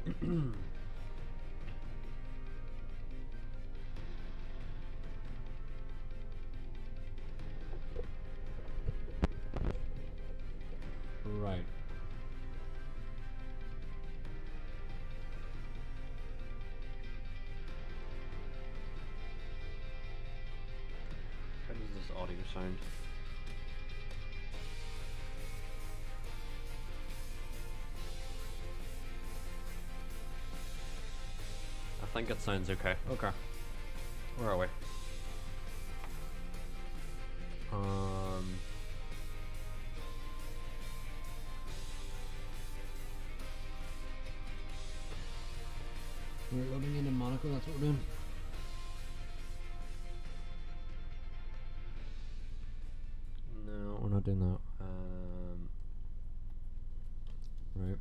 Right. How does this audio sound? I think it sounds okay. Okay. Where are we? We're loading in Monaco, that's what we're doing. No, we're not doing that. Right.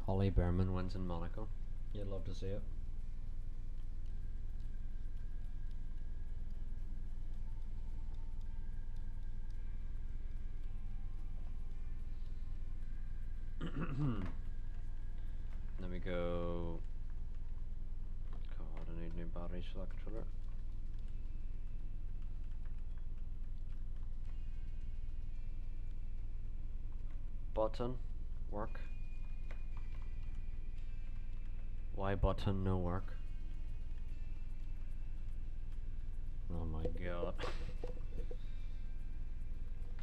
Holly Behrman wins in Monaco. You'd love to see it. Let me go. God, I need new batteries for that controller. Button, work. Why button no work? Oh my god.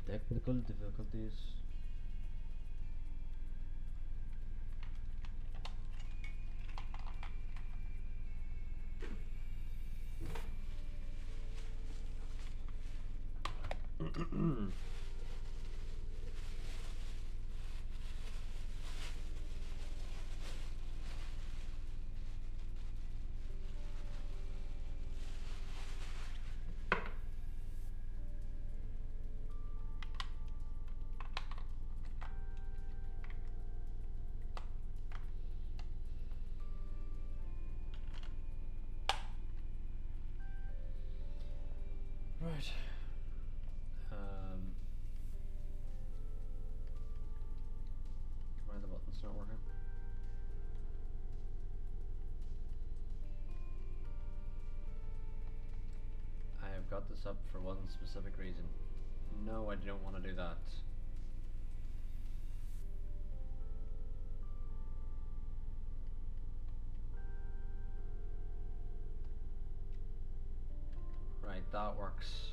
Technical difficulties. Right. Why are the buttons not working? I have got this up for one specific reason. No, I don't want to do that. Right, that works.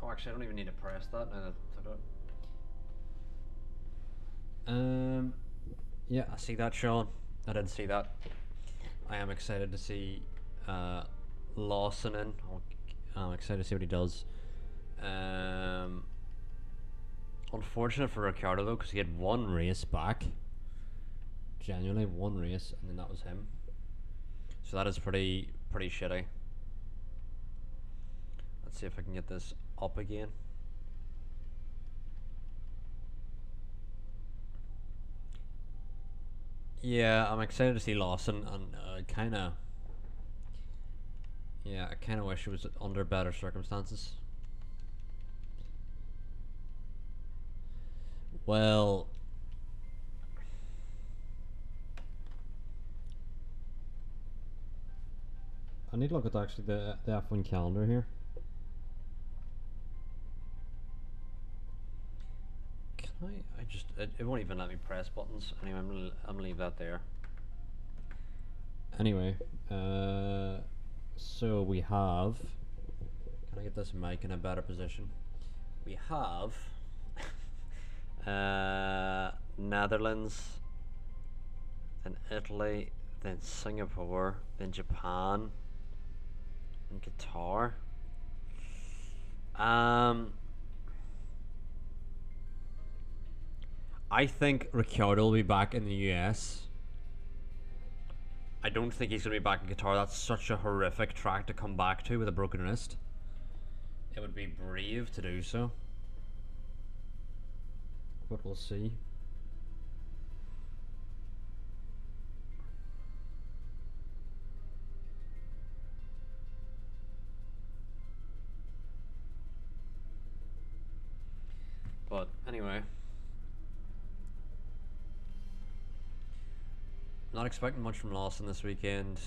Oh, actually, I don't even need to press that now that I took it. Yeah, I see that, Sean. I did see that. I am excited to see Lawson in. I'm excited to see what he does. Unfortunate for Ricciardo though, because he had one race back. Genuinely one race, and then that was him. So that is pretty shitty. Let's see if I can get this up again. Yeah, I'm excited to see Lawson, and I kind of wish it was under better circumstances. Well, I need to look at actually the F1 calendar here. can I just it won't even let me press buttons. Anyway, I'm gonna leave that there. Anyway, so we have. Can I get this mic in a better position? We have Netherlands, then Italy, then Singapore, then Japan, and Qatar. I think Ricciardo will be back in the US. I don't think he's going to be back in Qatar. That's such a horrific track to come back to with a broken wrist. It would be brave to do so. But we'll see. Anyway. Not expecting much from Lawson this weekend.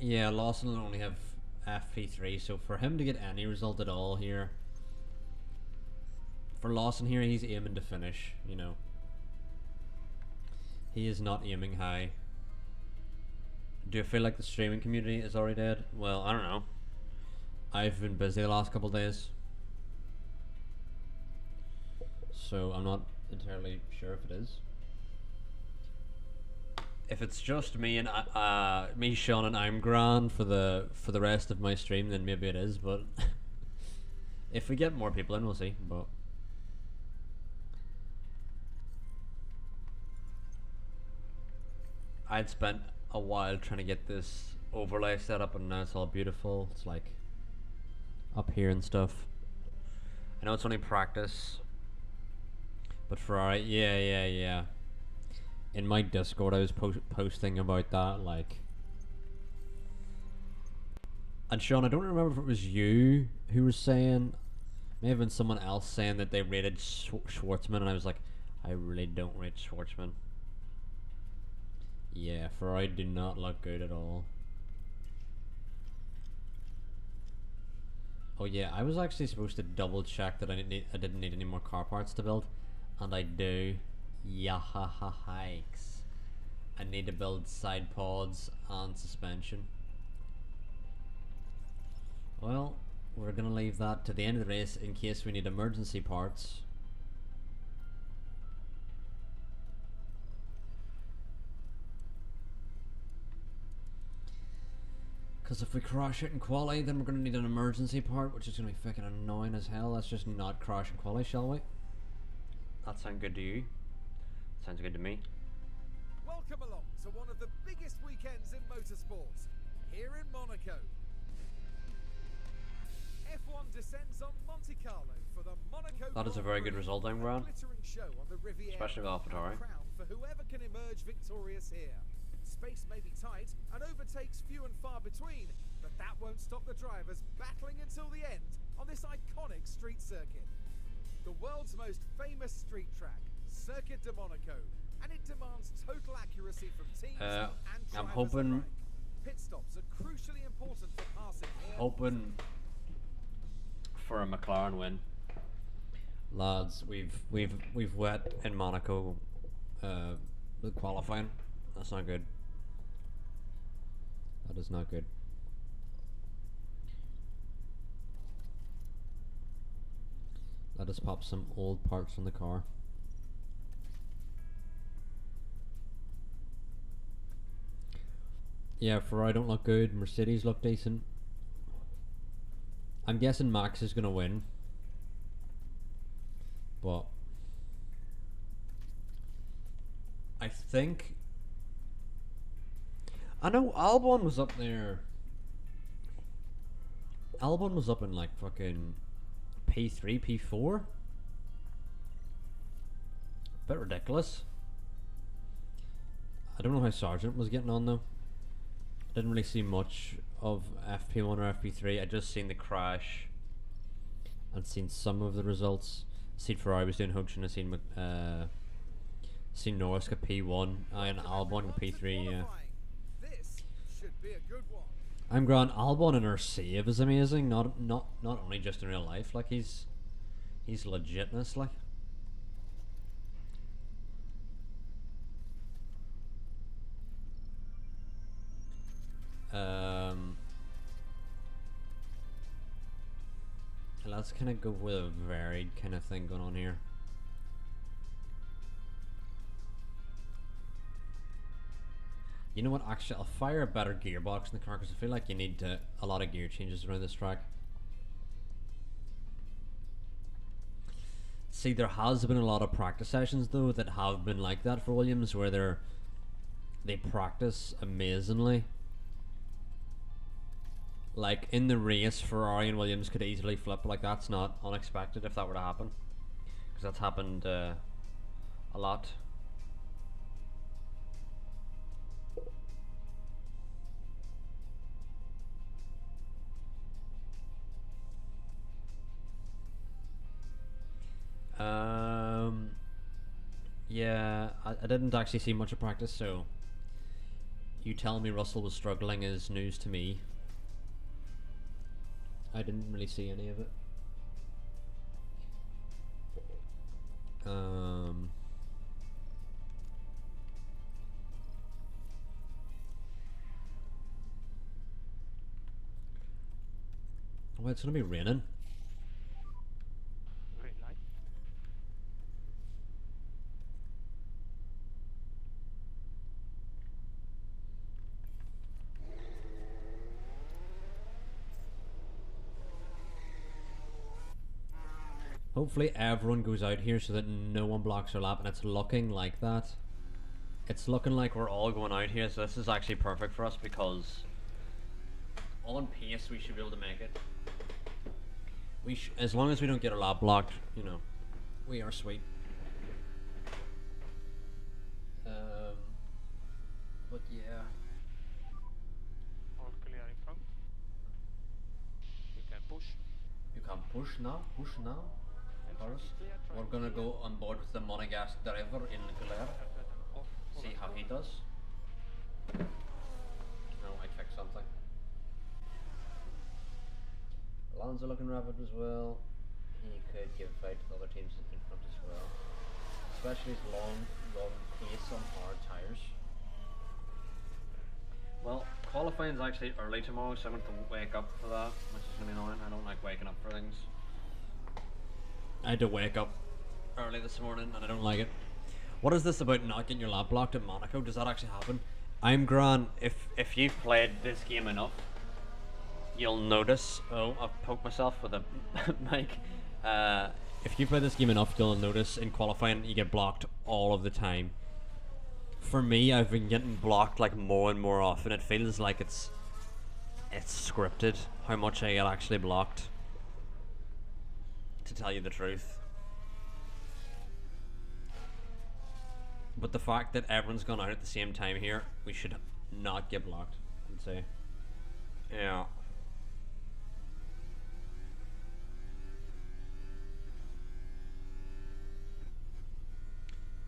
Yeah, Lawson will only have FP3, so for him to get any result at all here, for Lawson here, he's aiming to finish, you know. He is not aiming high. Do you feel like the streaming community is already dead? Well, I don't know. I've been busy the last couple of days, so I'm not entirely sure if it is. If it's just me and me, Sean, and I'm grand for the rest of my stream, then maybe it is. But if we get more people in, we'll see. But I'd spent a while trying to get this overlay set up, and now it's all beautiful. It's like up here and stuff. I know it's only practice, but Ferrari, yeah. In my Discord, I was posting about that, like. And Sean, I don't remember if it was you who was saying, may have been someone else saying that they rated Schwartzman, and I was like, I really don't rate Schwartzman. Yeah, Ferrari do not look good at all. Oh yeah, I was actually supposed to double check that I didn't need any more car parts to build, and I do. Yahahahikes. I need to build side pods and suspension. Well, we're gonna leave that to the end of the race in case we need emergency parts. Because if we crash it in quali, then we're gonna need an emergency part, which is gonna be fucking annoying as hell. Let's just not crash in quali, shall we? That sound good to you? Sounds good to me. Welcome along to one of the biggest weekends in motorsports, here in Monaco. F1 descends on Monte Carlo for the Monaco. That is a very good result, I'm glad. Especially with AlphaTauri. For whoever can emerge victorious here. Space may be tight and overtakes few and far between, but that won't stop the drivers battling until the end on this iconic street circuit. The world's most famous street track, Circuit de Monaco, and it demands total accuracy from teams and drivers I'm hoping alike. Pit stops are crucially important for passing here. Hoping for a McLaren win. Lads, we've wet in Monaco with qualifying. That's not good. That is not good. Let us pop some old parts from the car. Yeah, Ferrari don't look good. Mercedes look decent. I'm guessing Max is gonna win, but I think I know Albon was up there. Albon was up in like fucking P3, P4. Bit ridiculous. I don't know how Sargent was getting on though. Didn't really see much of FP1 or FP3. I just seen the crash and seen some of the results. Seen Ferrari was doing Hudson. I seen Norris get P1 and Albon get P3. Yeah. This should be a good one. I'm grand. Albon in our save is amazing. Not only just in real life. Like he's legitness. Like. Let's kind of go with a varied kind of thing going on here. You know what? Actually, I'll fire a better gearbox in the car because I feel like you need a lot of gear changes around this track. See, there has been a lot of practice sessions though that have been like that for Williams, where they practice amazingly. Like in the race, Ferrari and Williams could easily flip. Like that's not unexpected if that were to happen, because that's happened a lot. I didn't actually see much of practice, so you telling me Russell was struggling is news to me. I didn't really see any of it. Well, it's gonna be raining. Green light. Hopefully everyone goes out here so that no one blocks their lap, and it's looking like that. It's looking like we're all going out here, so this is actually perfect for us because on pace we should be able to make it. As long as we don't get our lap blocked, you know, we are sweet. But yeah. All clear in front. You can push. You can push now, Entrance Paris. is clear. Try We're to gonna clear. go on board with the Monegasque driver in Leclerc. Off. See how he does. No, I fixed something. Alonso looking rapid as well. He could give a fight to the other teams in front as well. Especially his long pace on hard tyres. Well, qualifying's actually early tomorrow, so I'm going to wake up for that, which is going to be annoying. I don't like waking up for things. I had to wake up early this morning, and I don't like it. What is this about not getting your lap blocked at Monaco? Does that actually happen? I'm Gran. If you've played this game enough, you'll notice. Oh, I've poked myself with a mic. If you play this game enough, you'll notice in qualifying you get blocked all of the time. For me, I've been getting blocked like more and more often. It feels like it's scripted how much I get actually blocked. To tell you the truth. But the fact that everyone's gone out at the same time here, we should not get blocked, I'd say. Yeah.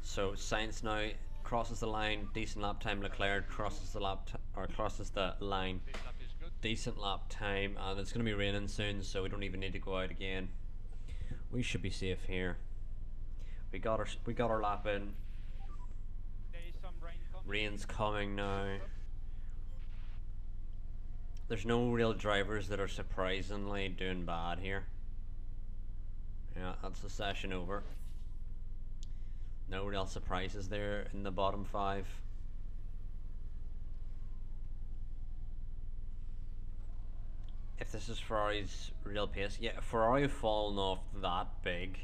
So Sainz now crosses the line, decent lap time. Leclerc crosses the line, This lap is good. decent lap time, and it's going to be raining soon, so we don't even need to go out again. We should be safe here. We got our lap in. There is some rain coming. Rain's coming now. There's no real drivers that are surprisingly doing bad here. Yeah, that's the session over. No real surprises there in the bottom 5. If this is Ferrari's real pace, yeah, Ferrari have fallen off that big.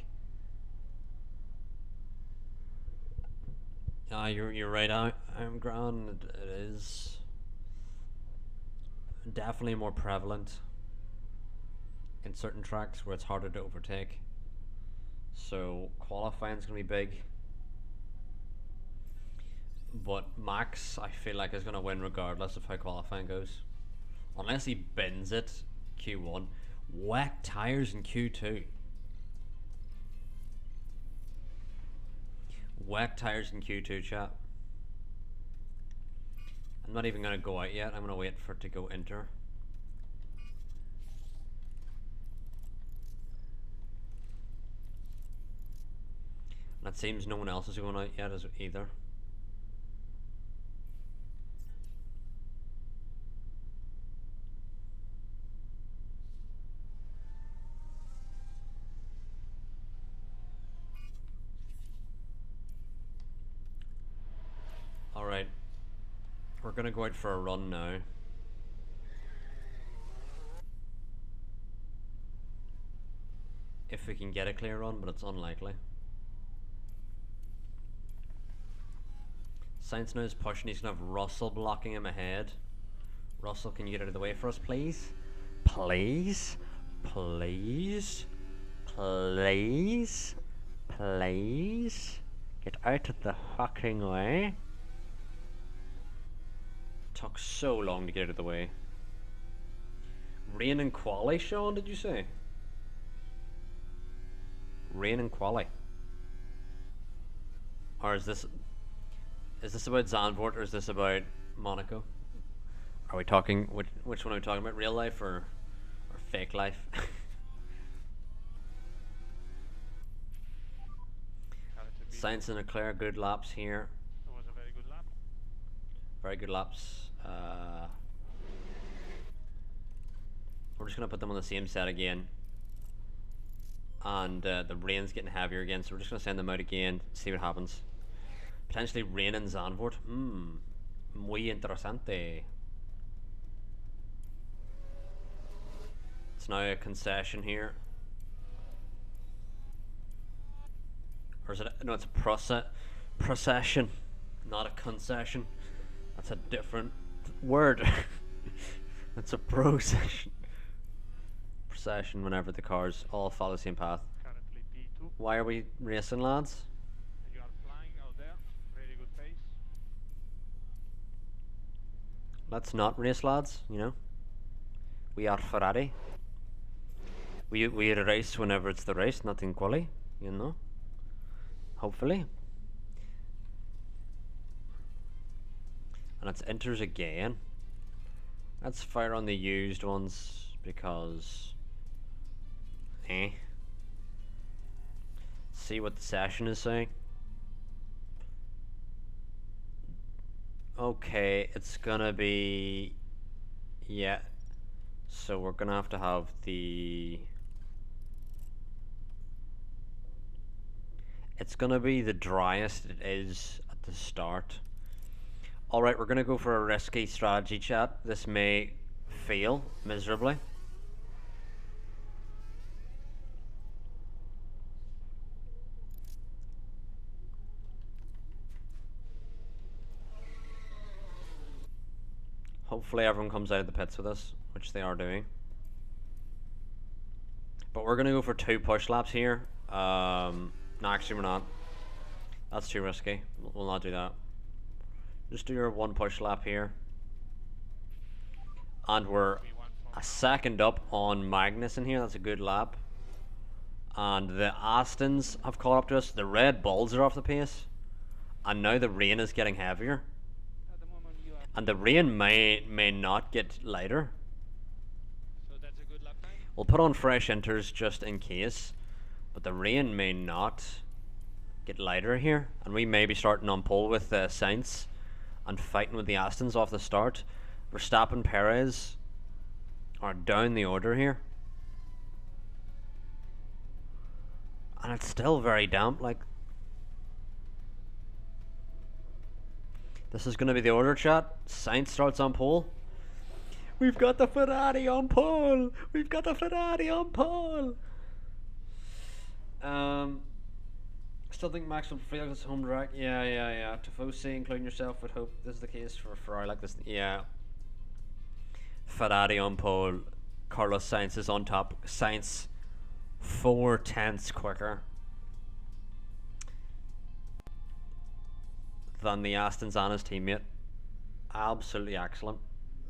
You're right. I'm grand. It is definitely more prevalent in certain tracks where it's harder to overtake. So qualifying's gonna be big. But Max, I feel like, is gonna win regardless of how qualifying goes. Unless he bins it Q1. Wet tires in Q2. Wet tires in Q2, chat. I'm not even gonna go out yet. I'm gonna wait for it to go enter. And it seems no one else is going out yet either. Alright. We're gonna go out for a run now. If we can get a clear run, but it's unlikely. Sainz now is pushing, he's gonna have Russell blocking him ahead. Russell, can you get out of the way for us, please? Please? Please? Please? Please? Get out of the fucking way. Took so long to get out of the way. Rain and quali, Sean, did you say? Rain and quali. Or is this Is this about Zandvoort or is this about Monaco? Are we talking, which one are we talking about? Real life or fake life? Currently B2. Sainz and Leclerc, good laps here. It was a very good lap. Very good laps. We're just going to put them on the same set again. And the rain's getting heavier again, so we're just going to send them out again, see what happens. Potentially rain in Zandvoort. Muy interesante. It's now a concession here. Or is it? No, it's a procession, not a concession. That's a different word. It's a procession. Procession whenever the cars all follow the same path. Currently P2. Why are we racing, lads? You are flying out there. Really good pace. Let's not race, lads, you know. We are Ferrari. We race whenever it's the race, not in quali, you know. Hopefully. And it's inters again. Let's fire on the used ones because see what the session is saying. Okay, it's gonna be, yeah, so we're gonna have to have the, it's gonna be the driest it is at the start. Alright, we're gonna go for a risky strategy, chat. This may fail miserably. Hopefully everyone comes out of the pits with us, which they are doing. But we're gonna go for 2 push laps here. No, actually we're not. That's too risky. We'll not do that. Just do your 1 push lap here. And we're a second up on Magnussen here. That's a good lap. And the Astons have caught up to us. The Red Bulls are off the pace. And now the rain is getting heavier. At the moment you are. And the rain may not get lighter. So that's a good lap time. We'll put on fresh inters just in case. But the rain may not get lighter here. And we may be starting on pole with Sainz and fighting with the Astons off the start. Verstappen, Perez are down the order here. And it's still very damp, like. This is going to be the order, chat. Sainz starts on pole. We've got the Ferrari on pole. We've got the Ferrari on pole. Still think Max will feel like it's home track. Yeah. Tifosi, including yourself, would hope this is the case for Ferrari like this. Yeah. Ferrari on pole. Carlos Sainz is on top. Sainz 4/10 quicker than the Aston Zana's teammate. Absolutely excellent.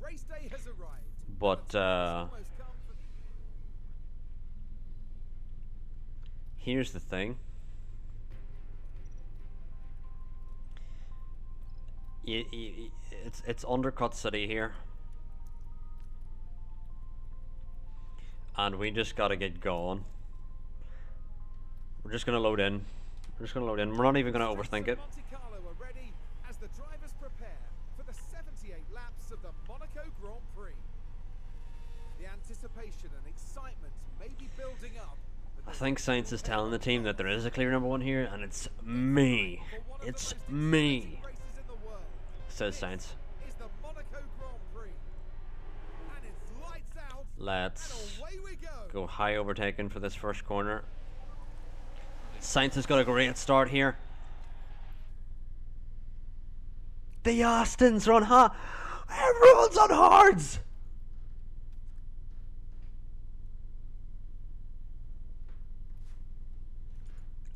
Race day has arrived. But Almost come for here's the thing. It's undercut city here. And we just gotta get going. We're just gonna load in. We're not even gonna overthink it. Monte Carlo are ready as the drivers prepare for the 78 laps of the Monaco Grand Prix. The anticipation and excitement may be building up. I think Sainz is telling the team that there is a clear number 1 here, and it's me. It's me, says Sainz. Is the Monaco Grand Prix. And it's lights out. Let's And away we go high overtaking for this first corner. Sainz has got a great start here. The Astons are on hard. Everyone's on hards.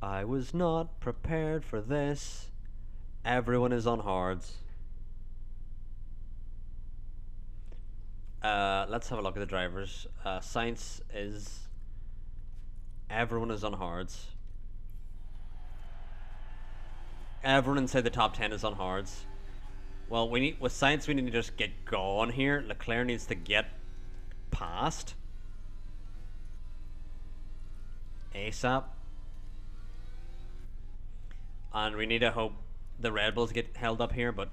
I was not prepared for this. Everyone is on hards. Let's have a look at the drivers. Sainz is. Everyone is on hards. Everyone inside the top 10 is on hards. Well, we need with Sainz we need to just get going here. Leclerc needs to get past ASAP. And we need to hope the Red Bulls get held up here, but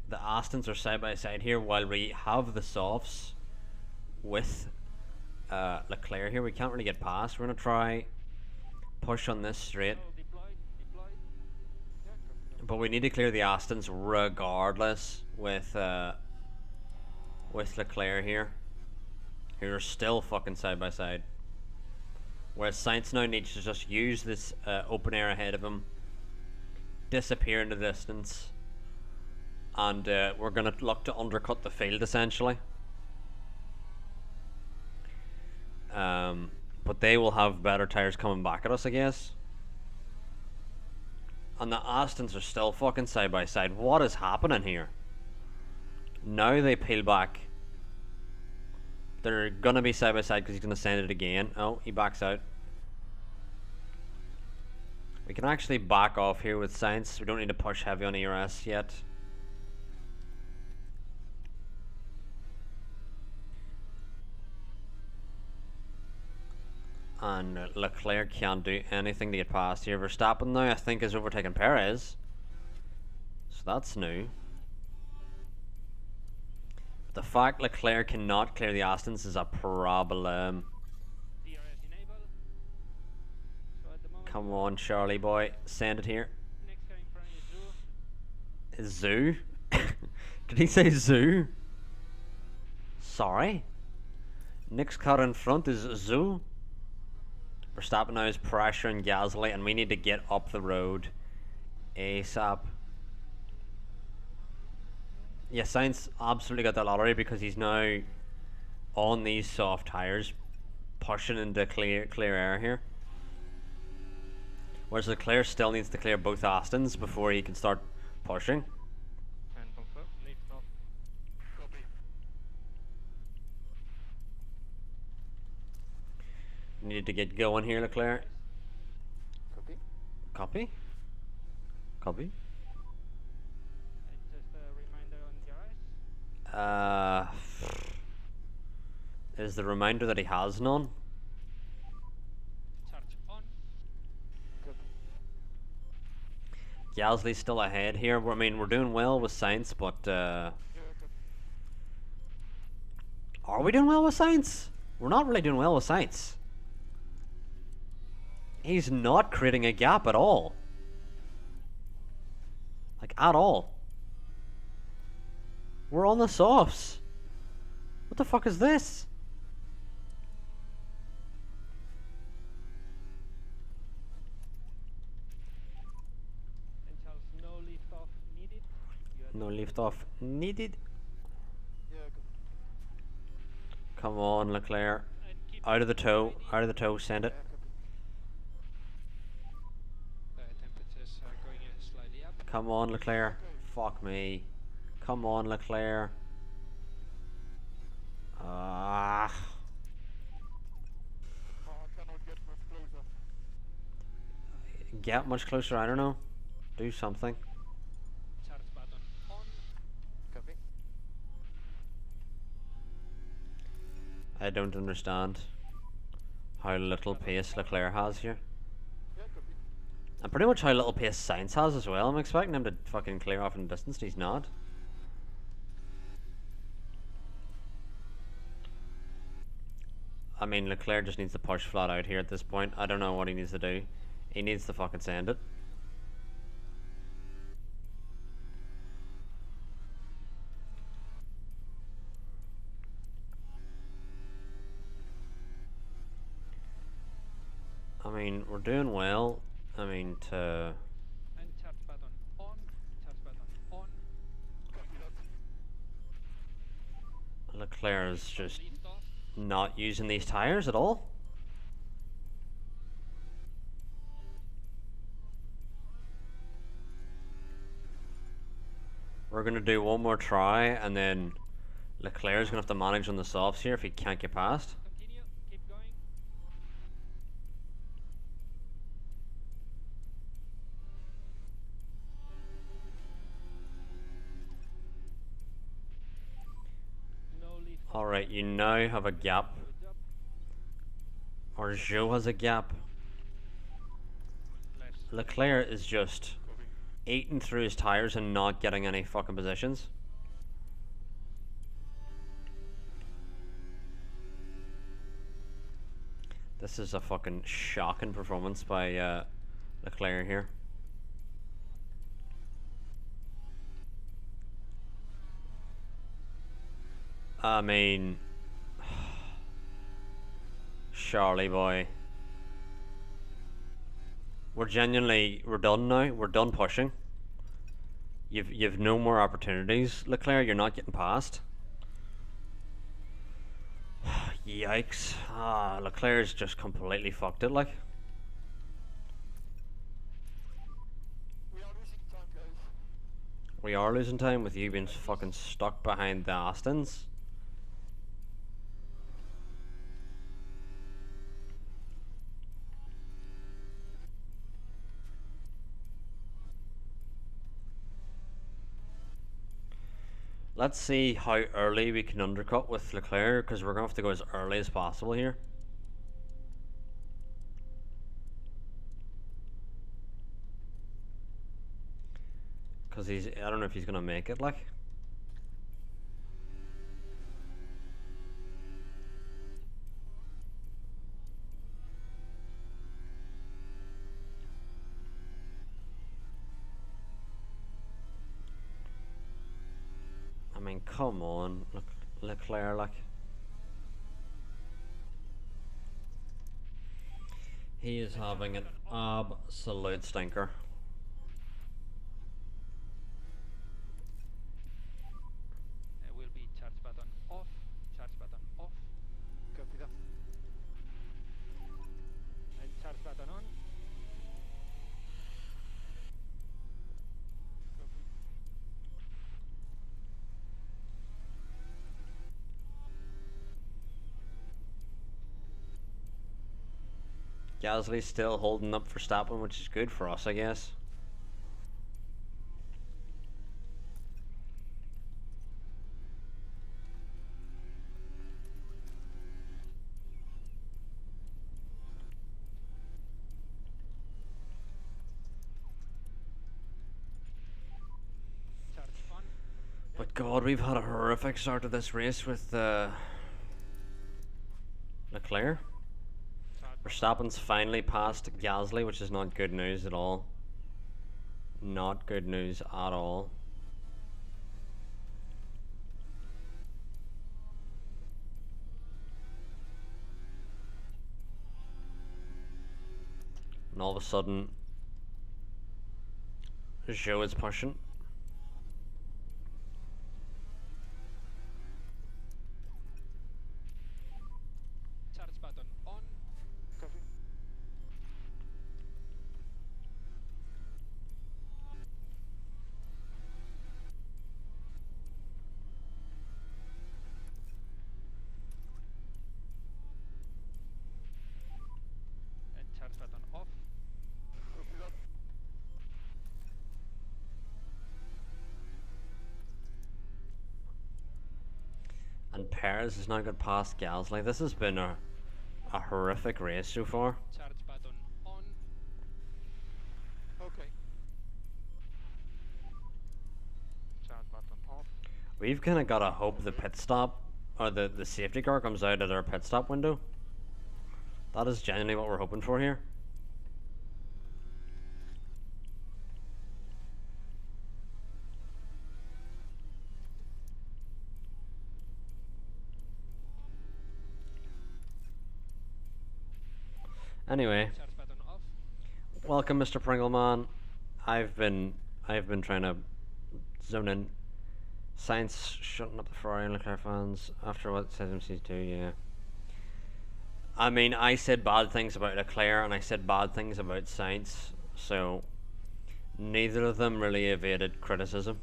the Astons are side by side here while we have the softs with Leclerc here. We can't really get past. We're going to try push on this straight. But we need to clear the Astons regardless with Leclerc here. Who are still fucking side by side. Whereas Sainz now needs to just use this open air ahead of him, disappear into the distance, and we're going to look to undercut the field essentially. But they will have better tyres coming back at us, I guess. And the Astons are still fucking side by side. What is happening here? Now they peel back. They're gonna be side by side because he's gonna send it again. Oh, he backs out. We can actually back off here with Sainz. We don't need to push heavy on ERS yet. And Leclerc can't do anything to get past here. Verstappen now I think is overtaking Perez. So that's new. The fact Leclerc cannot clear the Astons is a problem. Come on, Charlie boy. Send it here. Zoo? Did he say zoo? Sorry? Next car in front is zoo. Verstappen now is pressuring Gasly and we need to get up the road ASAP. Yeah, Sainz absolutely got the lottery because he's now on these soft tyres, pushing into clear air here. Whereas Leclerc still needs to clear both Astons before he can start pushing. And confirm, lift off. Copy. Need to get going here, Leclerc. Copy. Copy? Copy? And just a reminder on DRS. Is the reminder that he has none? Charge on. Gasly's still ahead here. I mean, we're doing well with Sainz, but are we doing well with Sainz? We're not really doing well with Sainz. He's not creating a gap at all. Like, at all. We're on the softs. What the fuck is this? And Charles, no lift off needed. No lift off needed. Yeah, Come on, Leclerc. And keep Out of the toe. Out of the toe. Send it. temperatures are going slightly up. Come on, Leclerc. Fuck me. Come on, Leclerc. Ah. Get much closer, I don't know. Do something. Charge button on. Copy. I don't understand how little pace Leclerc has here. Yeah, copy. And pretty much how little pace Sainz has as well. I'm expecting him to fucking clear off in the distance, he's not. I mean, Leclerc just needs to push flat out here at this point. I don't know what he needs to do. He needs to fucking send it. I mean, we're doing well. I mean, to... And charge button on. Charge button on. Leclerc is just Lift off. not using these tires at all. We're gonna do one more try and then Leclerc's gonna have to manage on the softs here if he can't get past. Continue. Keep going. Alright, you now have a gap. Good job. Or Joe has a gap. Nice. Leclerc is just eating through his tires and not getting any fucking positions. This is a fucking shocking performance by Leclerc here. I mean, Charlie boy. We're done now. We're done pushing. You've no more opportunities, Leclerc. You're not getting past. Yikes! Leclerc's just completely fucked it. Like, we are losing time with you being fucking stuck behind the Astons. Let's see how early we can undercut with Leclerc, because we're going to have to go as early as possible here. Because I don't know if he's going to make it, like. I mean, come on, Leclerc, like. He is having an absolute stinker. Will be charge button off. Charge button off. Copy that. And charge button on. Copy. Gasly's still holding up for Verstappen, which is good for us, I guess. Charge on. But God, we've had a horrific start to this race with Leclerc. Charge Verstappen's finally passed Gasly, which is not good news at all. Not good news at all. And all of a sudden, Joe is pushing. charge button on. Copy. And charge button off. Copy that. And Perez has now got past Gasly. This has been a horrific race so far. Charge button on. Okay. Charge button off. We've kind of got to hope the pit stop, or the safety car comes out at our pit stop window. That is genuinely what we're hoping for here. Anyway, Charge button off. welcome, Mr. Pringleman. I've been trying to zone in. Science shutting up the Ferrari and Leclerc fans after what seems to, yeah. I mean, I said bad things about Leclerc and I said bad things about Sainz, so neither of them really evaded criticism.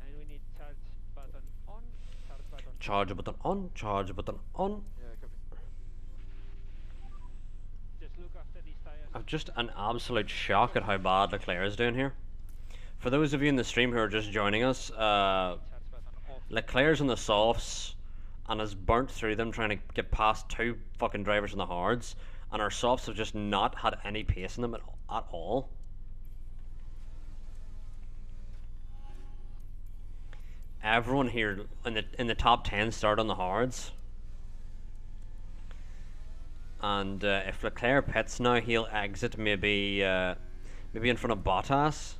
And we need charge button on. Charge button. Charge button on, charge button on. Yeah, copy. Just look after these tires. I'm just an absolute shock at how bad Leclerc is doing here. For those of you in the stream who are just joining us, Charge button off. Leclerc's on the softs and has burnt through them trying to get past two fucking drivers on the hards, and our softs have just not had any pace in them at all. Everyone here in the top 10 start on the hards. And if Leclerc pits now, he'll exit maybe in front of Bottas.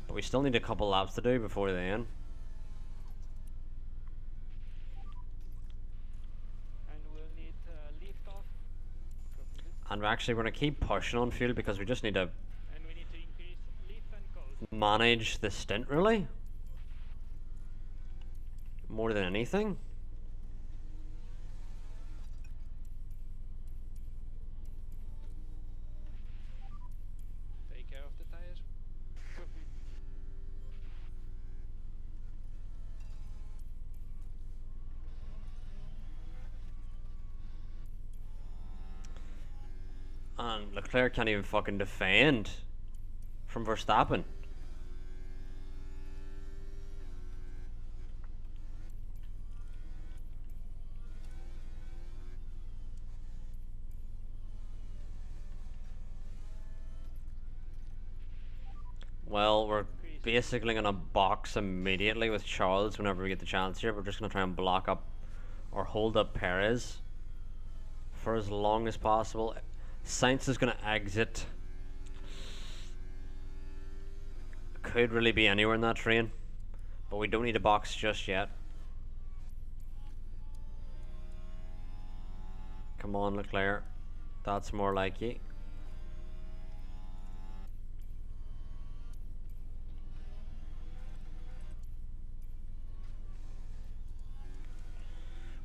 But we still need a couple laps to do before then. And we'll need lift off. And we're actually going to keep pushing on fuel because we just need to And we need to increase lift and coast. manage the stint, really. More than anything. Take care of the tires. And Leclerc can't even fucking defend from Verstappen. Well, we're basically going to box immediately with Charles whenever we get the chance here. We're just going to try and block up or hold up Perez for as long as possible. Sainz is going to exit. Could really be anywhere in that train, but we don't need a box just yet. Come on, Leclerc. That's more like you.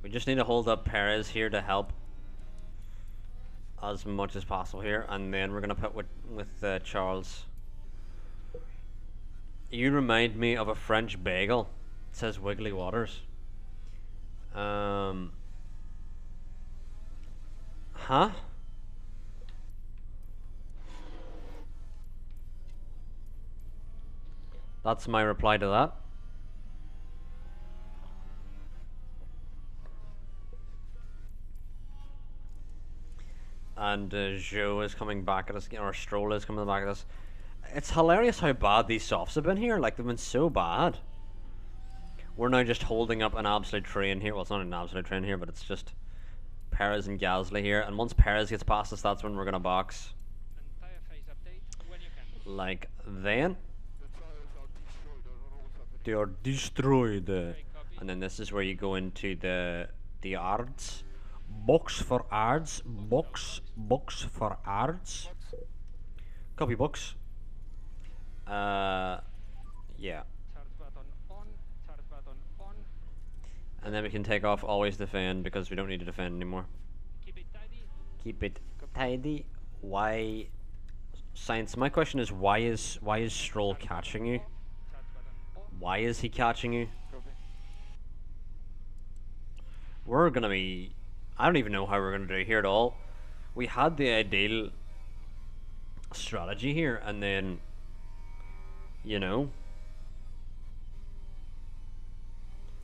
We just need to hold up Perez here to help as much as possible here, and then we're gonna put with Charles. You remind me of a French bagel. It says Wiggly Waters. Huh? That's my reply to that. And Joe is coming back at us, or Stroll is coming back at us. It's hilarious how bad these softs have been here. Like, they've been so bad. We're now just holding up an absolute train here. Well, it's not an absolute train here, but it's just Perez and Gasly here. And once Perez gets past us, that's when we're going to box. And tire phase update when you can. Like, then. They are destroyed. And then this is where you go into the ards. Box for ards. Box for ards. Copy box. Yeah. Charge button on. Charge button on. And then we can take off always defend because we don't need to defend anymore. Keep it tidy. Keep it tidy. Why, Sainz? My question is why is Stroll catching you? Charge button on. Why is he catching you? We're gonna be. I don't even know how we're gonna do here at all. We had the ideal strategy here, and then, you know,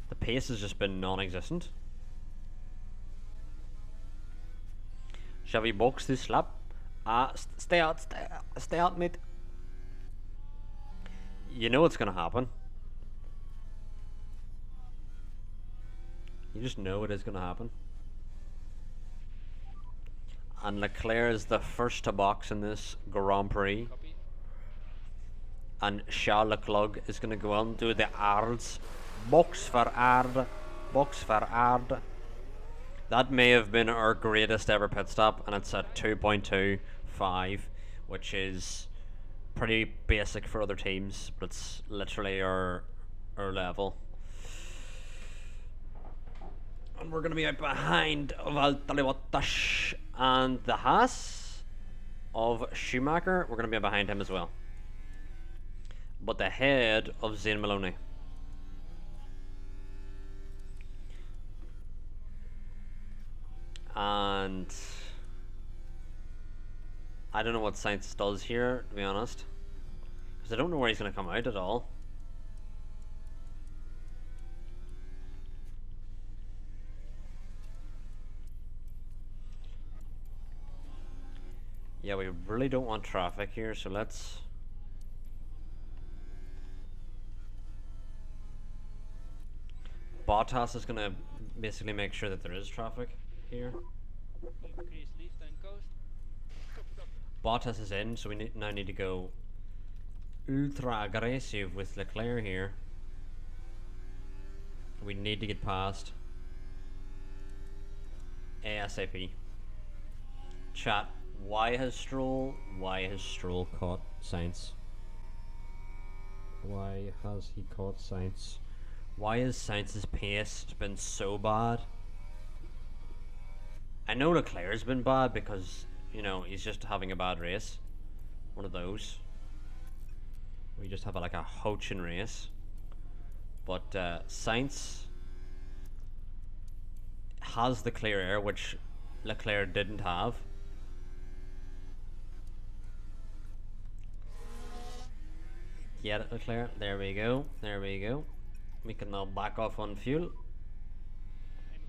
the pace has just been non-existent. Shall we box this lap? Stay out, mate. You know what's gonna happen. You just know it is gonna happen. And Leclerc is the first to box in this Grand Prix. Copy. And Charles Leclerc is going to go on to the Ards. Box for Ard. Box for Ard. That may have been our greatest ever pit stop, and it's at 2.25, which is pretty basic for other teams, but it's literally our level. And we're going to be out behind Valtteri Bottas and the Haas of Schumacher. We're going to be behind him as well, but ahead of Zayn Maloney. And I don't know what Sainz does here, to be honest, because I don't know where he's going to come out at all. really don't want traffic here, so let's... Bottas is gonna basically make sure that there is traffic here. Increase lift and coast. Bottas is in, so we now need to go ultra aggressive with Leclerc here. We need to get past ASAP. Chat, why has Stroll caught Sainz? Why has he caught Sainz? Why has Sainz's pace been so bad? I know Leclerc's been bad because, you know, he's just having a bad race. One of those. We just have like a hoaching race. But Sainz has the clear air, which Leclerc didn't have. Get it, Leclerc. There we go. There we go. We can now back off on fuel. And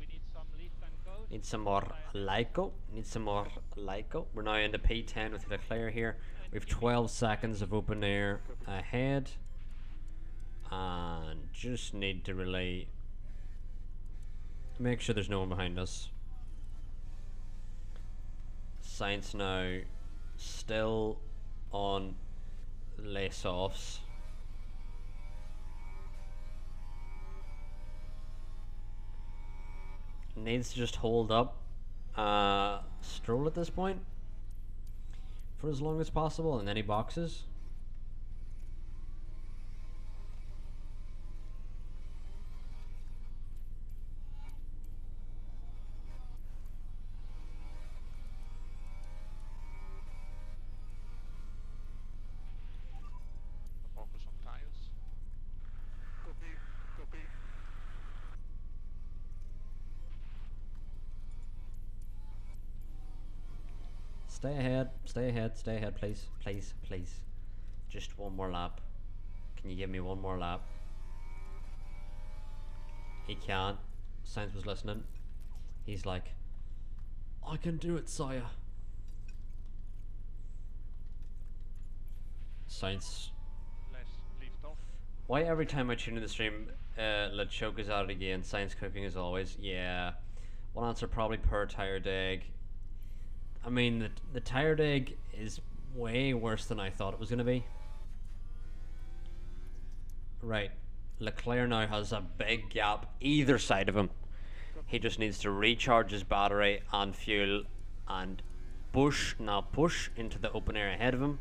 we need some lift and coast. Need some more Lyco. Need some more Lyco. We're now into P10 with Leclerc here. We have 12 seconds of open air ahead. And just need to really make sure there's no one behind us. Sainz now still on lace-offs. Needs to just hold up Stroll at this point for as long as possible, and then he boxes. Focus on tires. Copy, copy. Stay ahead, stay ahead, stay ahead, please, please, please. Just one more lap. Can you give me one more lap? He can't. Sainz was listening. He's like, I can do it, sire. Sainz. Less lift off. Why every time I tune in the stream, let choke is at it again. Sainz cooking as always. Yeah. One answer probably per tired egg. I mean, the tired egg is way worse than I thought it was going to be. Right. Leclerc now has a big gap either side of him. He just needs to recharge his battery and fuel and push into the open air ahead of him.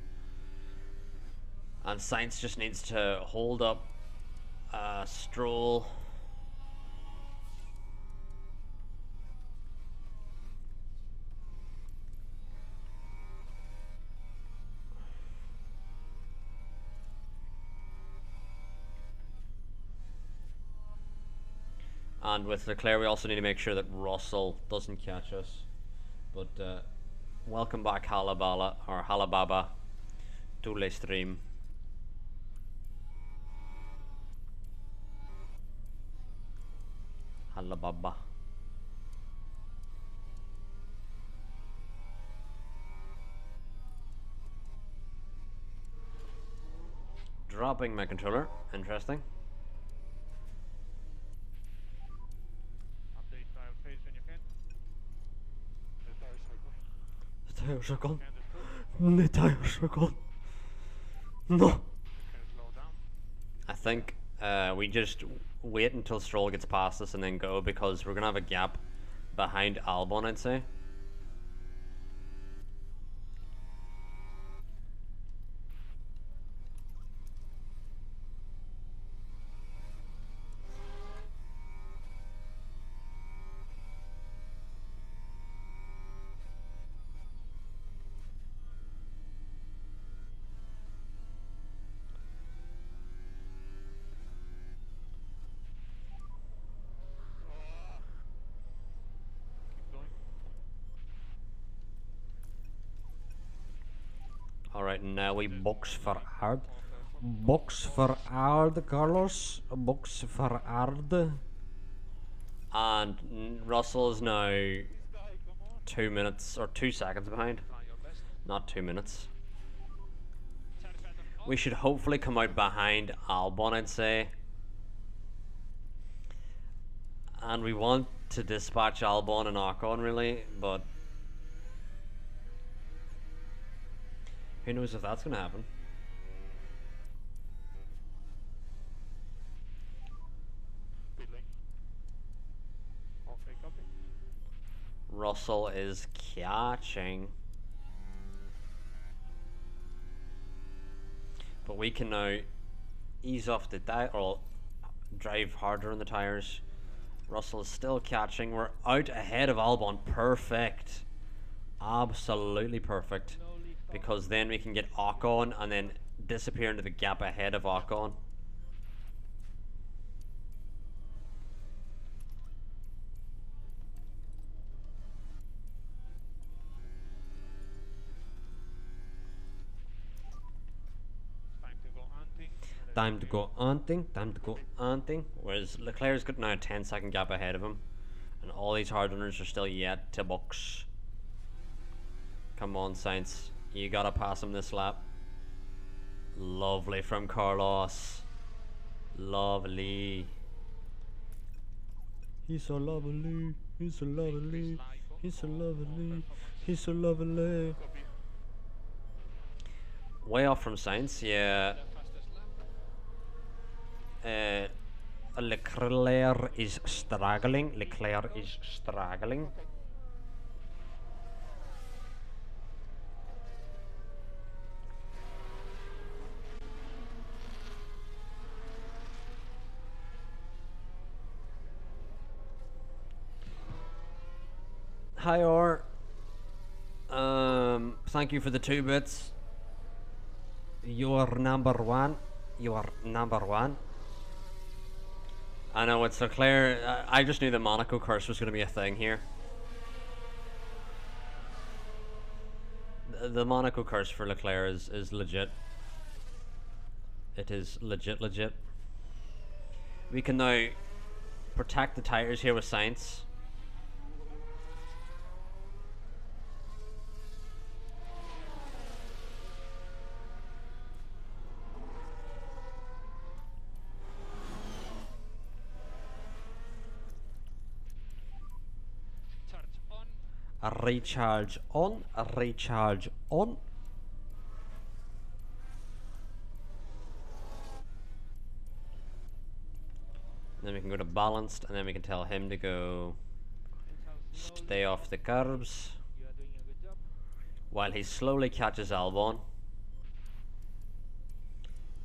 And Sainz just needs to hold up Stroll. And with Leclerc, we also need to make sure that Russell doesn't catch us. But welcome back, Halabala or Halababa, to the stream. Halababa. Dropping my controller. Interesting. Update tire phase when you can. The tires are gone. The tires are gone. And the The tires are gone. No. can slow down. I think we just wait until Stroll gets past us and then go, because we're gonna have a gap behind Albon, I'd say. Keep going. Alright, now we box for hard. Box for hard, Carlos. Box for hard. And Russell is now This guy, come on. 2 minutes or 2 seconds behind. Try your best. Not 2 minutes. Charge button off. We should hopefully come out behind Albon, I'd say. And we want to dispatch Albon and Ocon, really, but who knows if that's going to happen. Pit lane. Okay, copy. Russell is catching. But we can now ease off the or drive harder on the tires. Russell is still catching. We're out ahead of Albon. Perfect. Absolutely perfect. No leaf off. Because then we can get Ocon and then disappear into the gap ahead of Ocon. Time to go hunting. Time to go hunting, time to go hunting. Whereas Leclerc's got now a 10-second gap ahead of him. And all these hard runners are still yet to box. Come on, Sainz. You gotta pass him this lap. Lovely from Carlos. Lovely. He's so lovely. He's so lovely. He's so lovely. He's so lovely. Copy. Way off from Sainz, yeah. The fastest lap. Leclerc is struggling. Leclerc is struggling. Hi, Or. Thank you for the 2 bits. You're number one. You are number one. I know it's Leclerc. I just knew the Monaco curse was going to be a thing here. The Monaco curse for Leclerc is legit. It is legit. We can now protect the tires here with Sainz. Charge on. A recharge on, a recharge on. Then we can go to balanced, and then we can tell him to go stay off the curbs You are doing a good job. while he slowly catches Albon.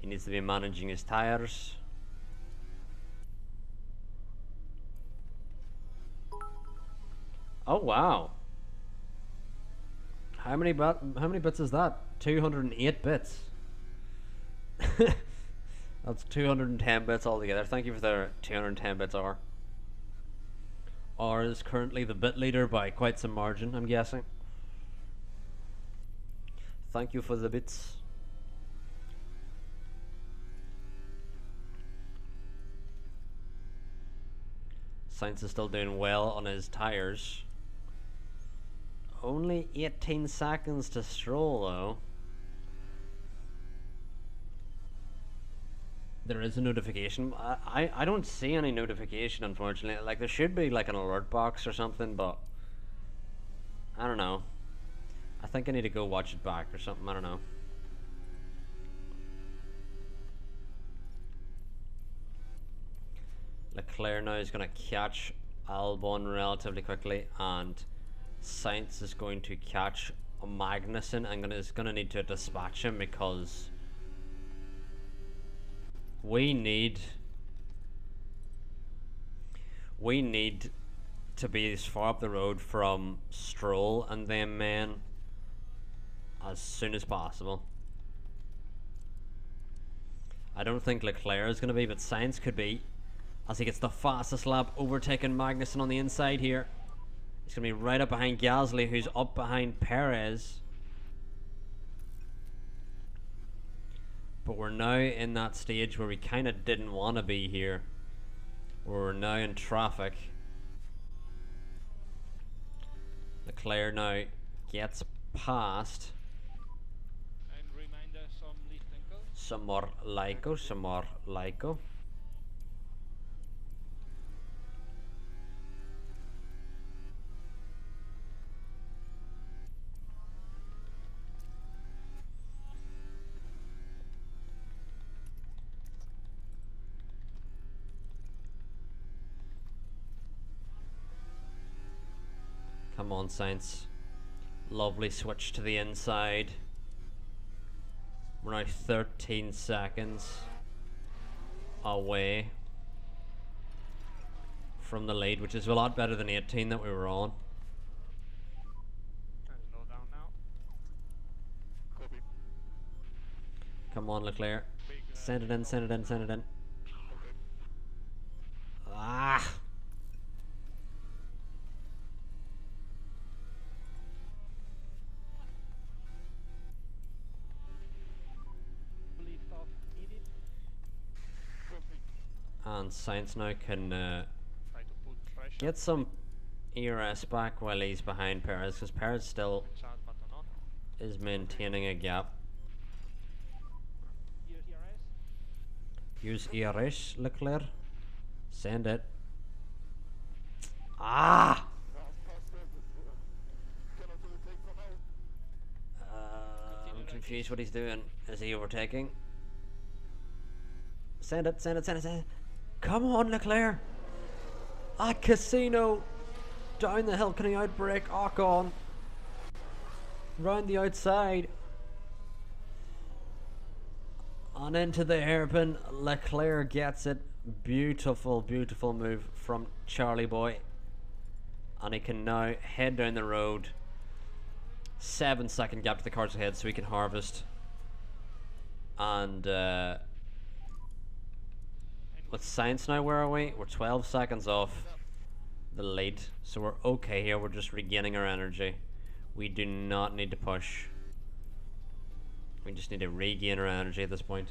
He needs to be managing his tires. Oh wow! How many bits is that? 208 bits. That's 210 bits altogether. Thank you for the 210 bits, R. R is currently the bit leader by quite some margin, I'm guessing. Thank you for the bits. Sainz is still doing well on his tires. Only 18 seconds to Stroll, though. There is a notification. I don't see any notification, unfortunately. Like, there should be like an alert box or something, but I don't know. I think I need to go watch it back or something. I don't know. Leclerc now is going to catch Albon relatively quickly, and Sainz is going to catch Magnussen and is going to need to dispatch him because we need to be as far up the road from Stroll and them men as soon as possible. I don't think Leclerc is going to be, but Sainz could be, as he gets the fastest lap, overtaking Magnussen on the inside here. He's going to be right up behind Gasly, who's up behind Perez. But we're now in that stage where we kind of didn't want to be here. Where we're now in traffic. Leclerc now gets past Some more Lyco, some more Lyco. Come on, Saints. Lovely switch to the inside. We're now 13 seconds away from the lead, which is a lot better than 18 that we were on. Slow down now. Copy. Come on, Leclerc. Big, Send it in, send it in, send it in. Ah! Lift off needed. And Sainz now can Try to put pressure. get some ERS back while he's behind Perez, because Perez still Charge button on. is maintaining a gap. Use ERS. Use ERS, Leclerc. Send it. Ah! I'm confused what he's doing. Is he overtaking? Send it, send it, send it, send it. Come on, Leclerc. Ah, Casino. Down the hill, can he outbrake Ocon? Round the outside. And into the hairpin. Leclerc gets it. Beautiful, beautiful move from Charlie Boy. And he can now head down the road. 7-second gap to the cars ahead so he can harvest. And with Sainz now, where are we? We're 12 seconds off the lead. So we're okay here. We're just regaining our energy. We do not need to push. We just need to regain our energy at this point.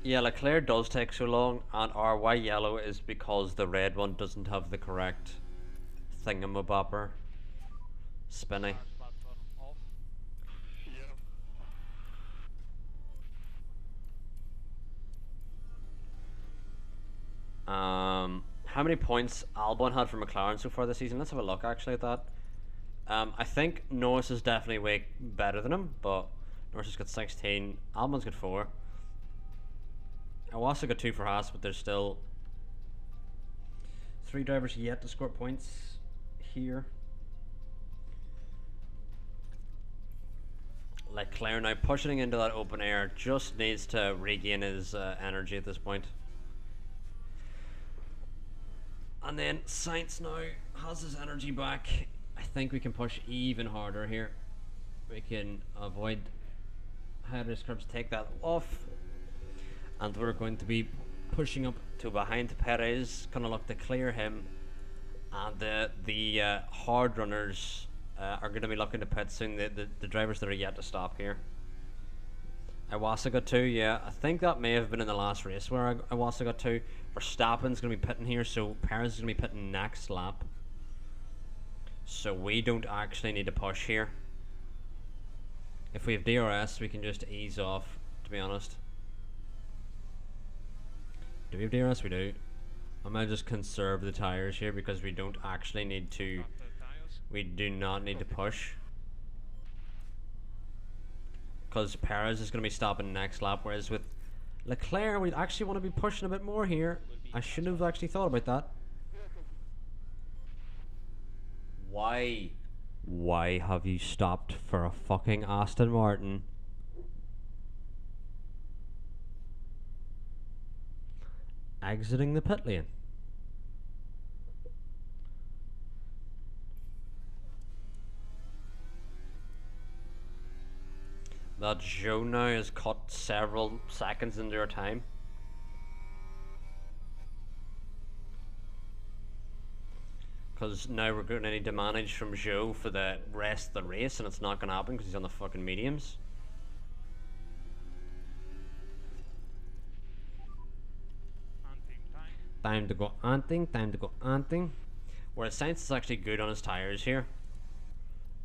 Yeah, Leclerc does take so long, and our white yellow is because the red one doesn't have the correct thingamabopper. Spinny. Charge button off. How many points Albon had for McLaren so far this season? Let's have a look actually at that. I think Norris is definitely way better than him, but Norris has got 16, Albon's got 4. Iwasa got 2 for Haas, but there's still 3 drivers yet to score points here. Leclerc now pushing into that open air, just needs to regain his energy at this point. And then Sainz now has his energy back. I think we can push even harder here. We can avoid headers, curbs, take that off. And we're going to be pushing up to behind Perez, gonna look to clear him. And the hard runners are going to be looking to pit soon, the drivers that are yet to stop here. Iwasa got 2, yeah. I think that may have been in the last race where Iwasa got 2. Verstappen's going to be pitting here, so Perez is going to be pitting next lap. So we don't actually need to push here. If we have DRS, we can just ease off, to be honest. Do we have DRS? We do. I'm going to just conserve the tires here because we don't actually need to... Counter tires. We do not need to push. Because Perez is going to be stopping next lap, whereas with Leclerc, we actually want to be pushing a bit more here. I shouldn't have actually thought about that. Why? Why have you stopped for a fucking Aston Martin? Exiting the pit lane. That Joe now has cut several seconds into our time. Because now we're going to need to manage from Joe for the rest of the race, and it's not going to happen because he's on the fucking mediums. Hunting Time to go anting. Time to go anting. Whereas Sainz is actually good on his tyres here.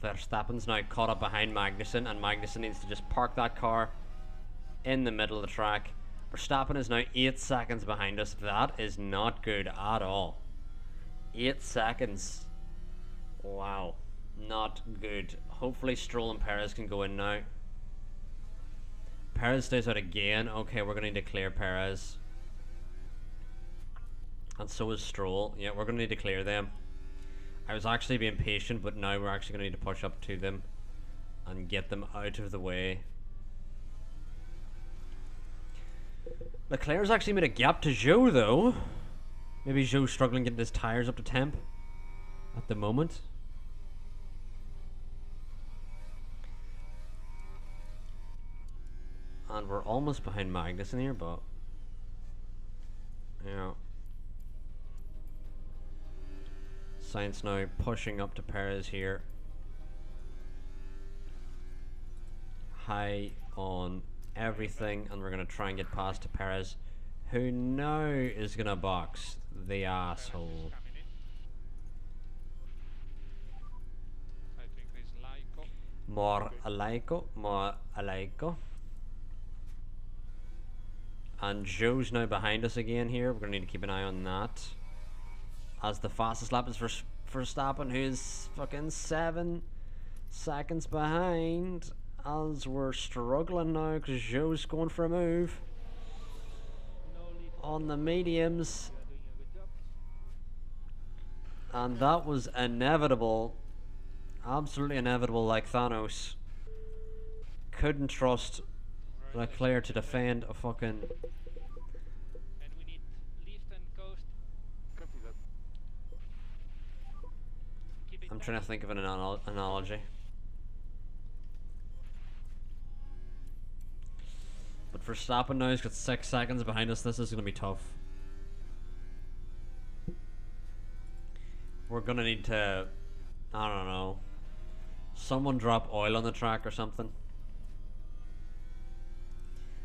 Verstappen's now caught up behind Magnussen, and Magnussen needs to just park that car in the middle of the track. Verstappen is now 8 seconds behind us. That is not good at all. 8 seconds. Wow. Not good. Hopefully Stroll and Perez can go in now. Perez stays out again. Okay, we're going to need to clear Perez. And so is Stroll. Yeah, we're going to need to clear them. I was actually being patient, but now we're actually going to need to push up to them and get them out of the way. Leclerc's actually made a gap to Zhou, though. Maybe Zhou's struggling getting his tyres up to temp at the moment. And we're almost behind Magnussen here, but yeah. Sainz now pushing up to Perez here. High on everything, and we're going to try and get past to Perez, who now is going to box the asshole. Coming in. I think there's Laiko. More Alaiko, more Alaiko. And Joe's now behind us again here. We're going to need to keep an eye on that. As the fastest lap is for Verstappen, who's fucking 7 seconds behind. As we're struggling now because Joe's going for a move on the mediums. And that was inevitable. Absolutely inevitable, like Thanos. Couldn't trust Leclerc to defend a fucking... And we need lift and coast. Copy that. Keep it I'm tight. trying to think of an analogy. But Verstappen now, he's got 6 seconds behind us. This is going to be tough. We're going to need to, I don't know, someone drop oil on the track or something.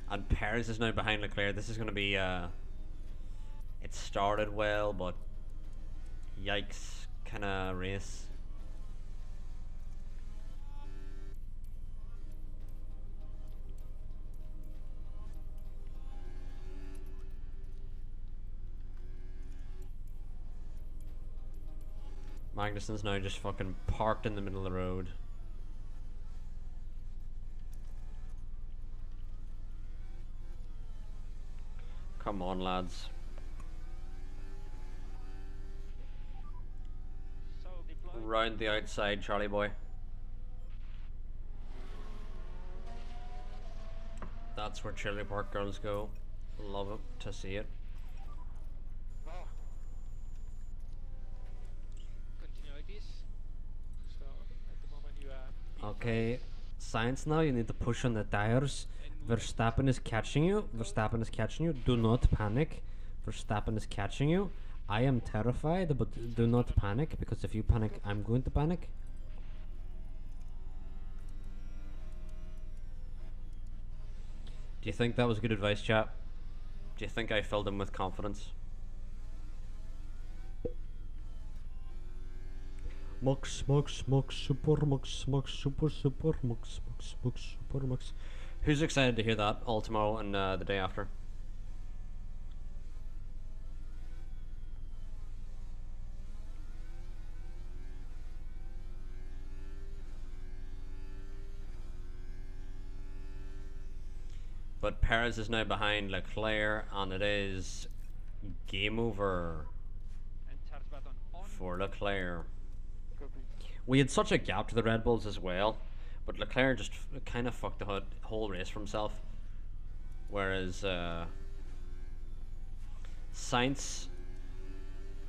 And Perez is now behind Leclerc. This is going to be, it started well, but yikes kind of race. Magnussen's now just fucking parked in the middle of the road. Come on, lads. So deploy. Round the outside, Charlie boy. That's where Chili Park girls go. Love it to see it. Continuities. So at the moment you are Okay, Science now, you need to push on the tires. Verstappen is catching you. Verstappen is catching you. Do not panic. Verstappen is catching you. I am terrified, but do not panic, because if you panic, I'm going to panic. Do you think that was good advice, chap? Do you think I filled him with confidence? Mux, super, mux. Who's excited to hear that all tomorrow and the day after? But Perez is now behind Leclerc, and it is game over And charge button on. for Leclerc. copy. We had such a gap to the Red Bulls as well, but Leclerc just kind of fucked the whole race for himself. Whereas Sainz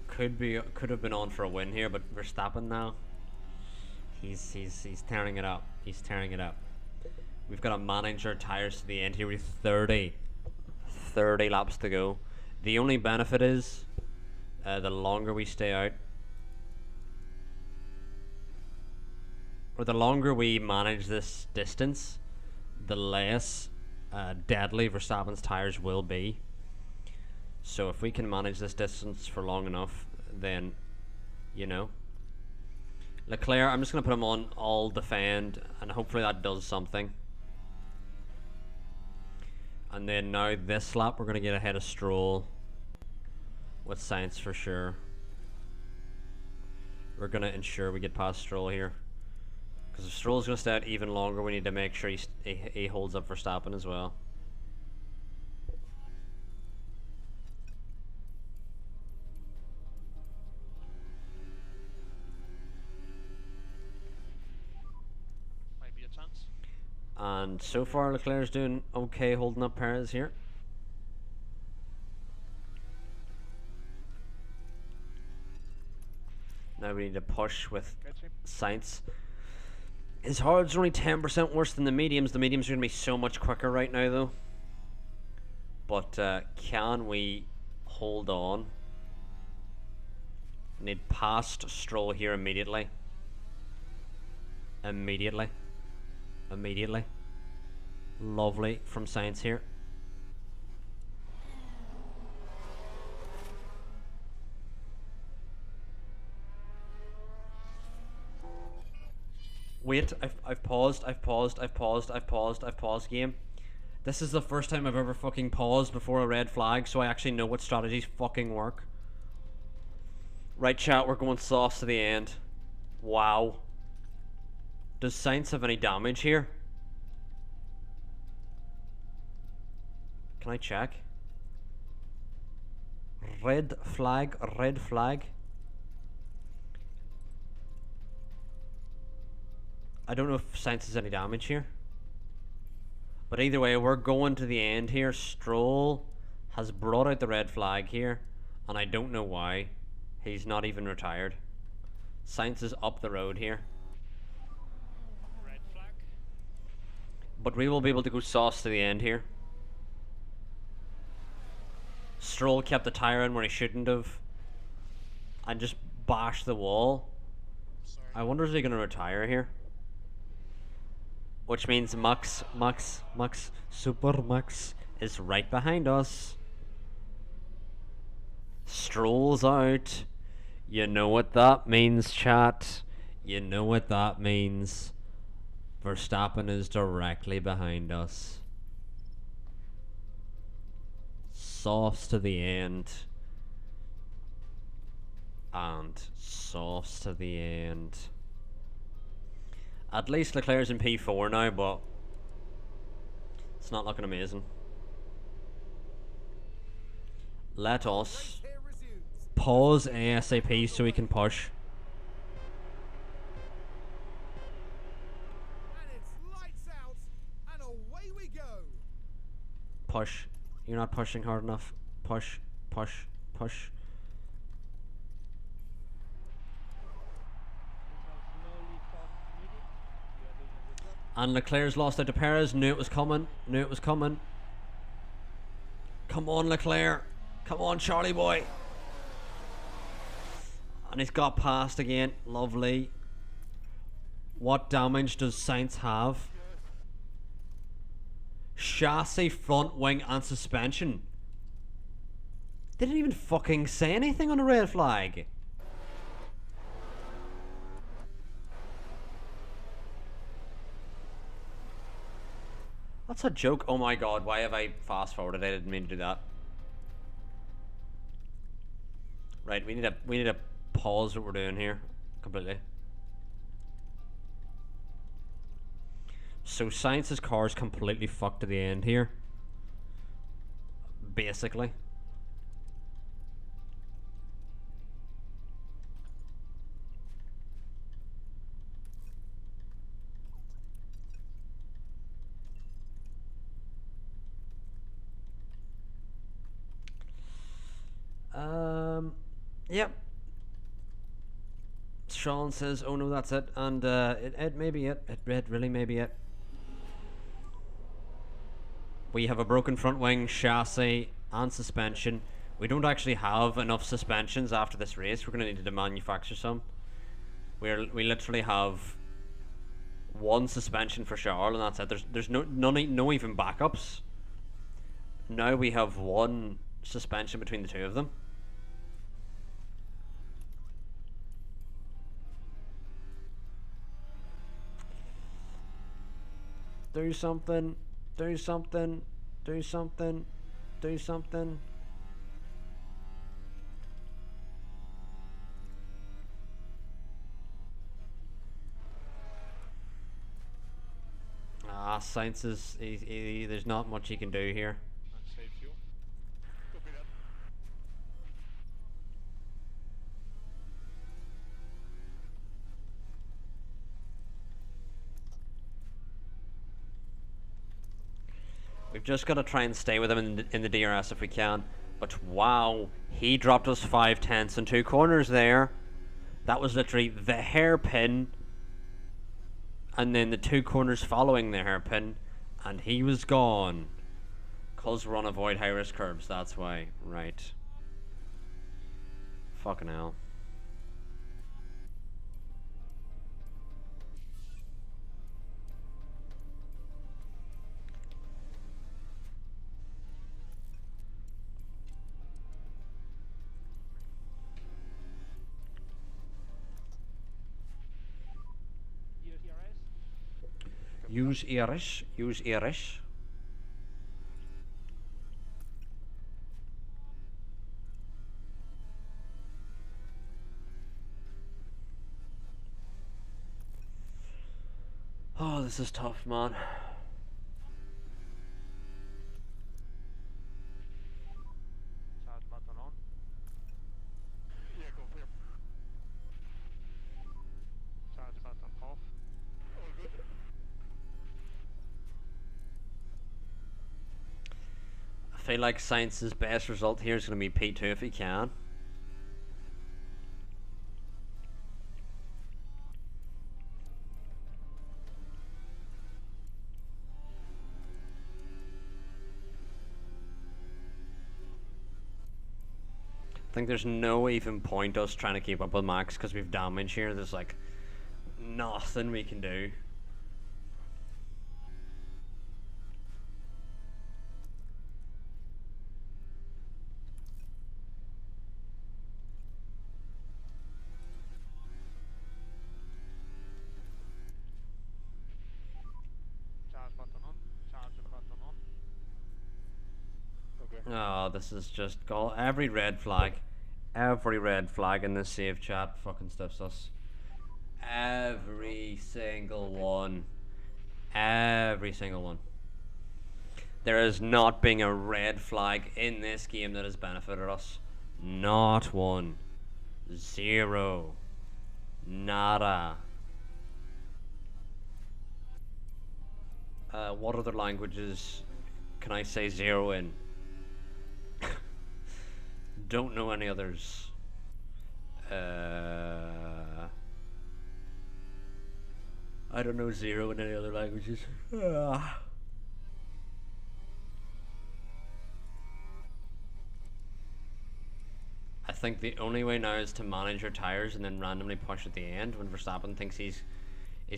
could have been on for a win here, but Verstappen now, he's tearing it up. He's tearing it up. We've got to manage our tires to the end here with 30 laps to go. The only benefit is the longer we stay out, or the longer we manage this distance, the less deadly Verstappen's tires will be. So if we can manage this distance for long enough, then, you know. Leclerc, I'm just going to put him on all defend, and hopefully that does something. And then now this lap, we're going to get ahead of Stroll with Sainz for sure. We're going to ensure we get past Stroll here. Because if Stroll's going to stay out even longer, we need to make sure he holds up Verstappen as well. Might be a chance. And so far Leclerc's doing okay holding up Perez here. Now we need to push with Catch him. Sainz. His hards are only 10% worse than the mediums. The mediums are going to be so much quicker right now though. But can we hold on? Need past Stroll here immediately. Immediately. Lovely from Sainz here. Wait, I've paused game. This is the first time I've ever fucking paused before a red flag, so I actually know what strategies fucking work. Right, chat, we're going sauce to the end. Wow. Does Sainz have any damage here? Can I check? Red flag. I don't know if Sainz has any damage here. But either way, we're going to the end here. Stroll has brought out the red flag here, and I don't know why. He's not even retired. Sainz is up the road here. Red flag. But we will be able to go sauce to the end here. Stroll kept the tyre in where he shouldn't have. And just bashed the wall. Sorry. I wonder is he going to retire here? Which means Super Max is right behind us. Stroll's out. You know what that means, chat. You know what that means. Verstappen is directly behind us. Sauce to the end. And sauce to the end. At least Leclerc's in P4 now, but it's not looking amazing. Let us Here resumes. pause ASAP so we can push. And it's lights out, and away we go. Push. You're not pushing hard enough. Push. And Leclerc's lost out to Perez. Knew it was coming. Come on, Leclerc. Come on, Charlie boy. And he's got past again. Lovely. What damage does Sainz have? Chassis, front wing, and suspension. They didn't even fucking say anything on a red flag. That's a joke. Oh my god, why have I fast forwarded? I didn't mean to do that. Right, we need to pause what we're doing here completely. So Sainz's car is completely fucked to the end here. Basically. Yep. Sean says, "Oh no, that's it," and it may be it. It really may be it. We have a broken front wing, chassis, and suspension. We don't actually have enough suspensions after this race. We're gonna need to manufacture some. We literally have one suspension for Charles, and that's it. There's no even backups. Now we have one suspension between the two of them. Do something. Do something. Do something. Do something. Ah, Sainz is... there's not much he can do here. Unsaved fuel. Copy that. We've just got to try and stay with him in the DRS if we can. But wow, he dropped us 5/10 and 2 corners there. That was literally the hairpin. And then the 2 corners following the hairpin. And he was gone. Cause we're on avoid high risk curves, that's why. Right. Fucking hell. Use ERS. Use Irish. Use Irish. Oh, this is tough, man. Charge button on. Yeah, go clear. Charge button off. All good. I feel like Sainz's best result here is going to be P2 if he can. I think there's no even point us trying to keep up with Max because we've damage here. There's like nothing we can do. Charge button on. Charge button on. Okay. Oh, this is just every red flag in this save chat fucking stiffs us. Every single one. Every single one. There is not being a red flag in this game that has benefited us. Not one. Zero. Nada. What other languages can I say zero in? Don't know any others. I don't know zero in any other languages. I think the only way now is to manage your tires and then randomly push at the end when Verstappen thinks he's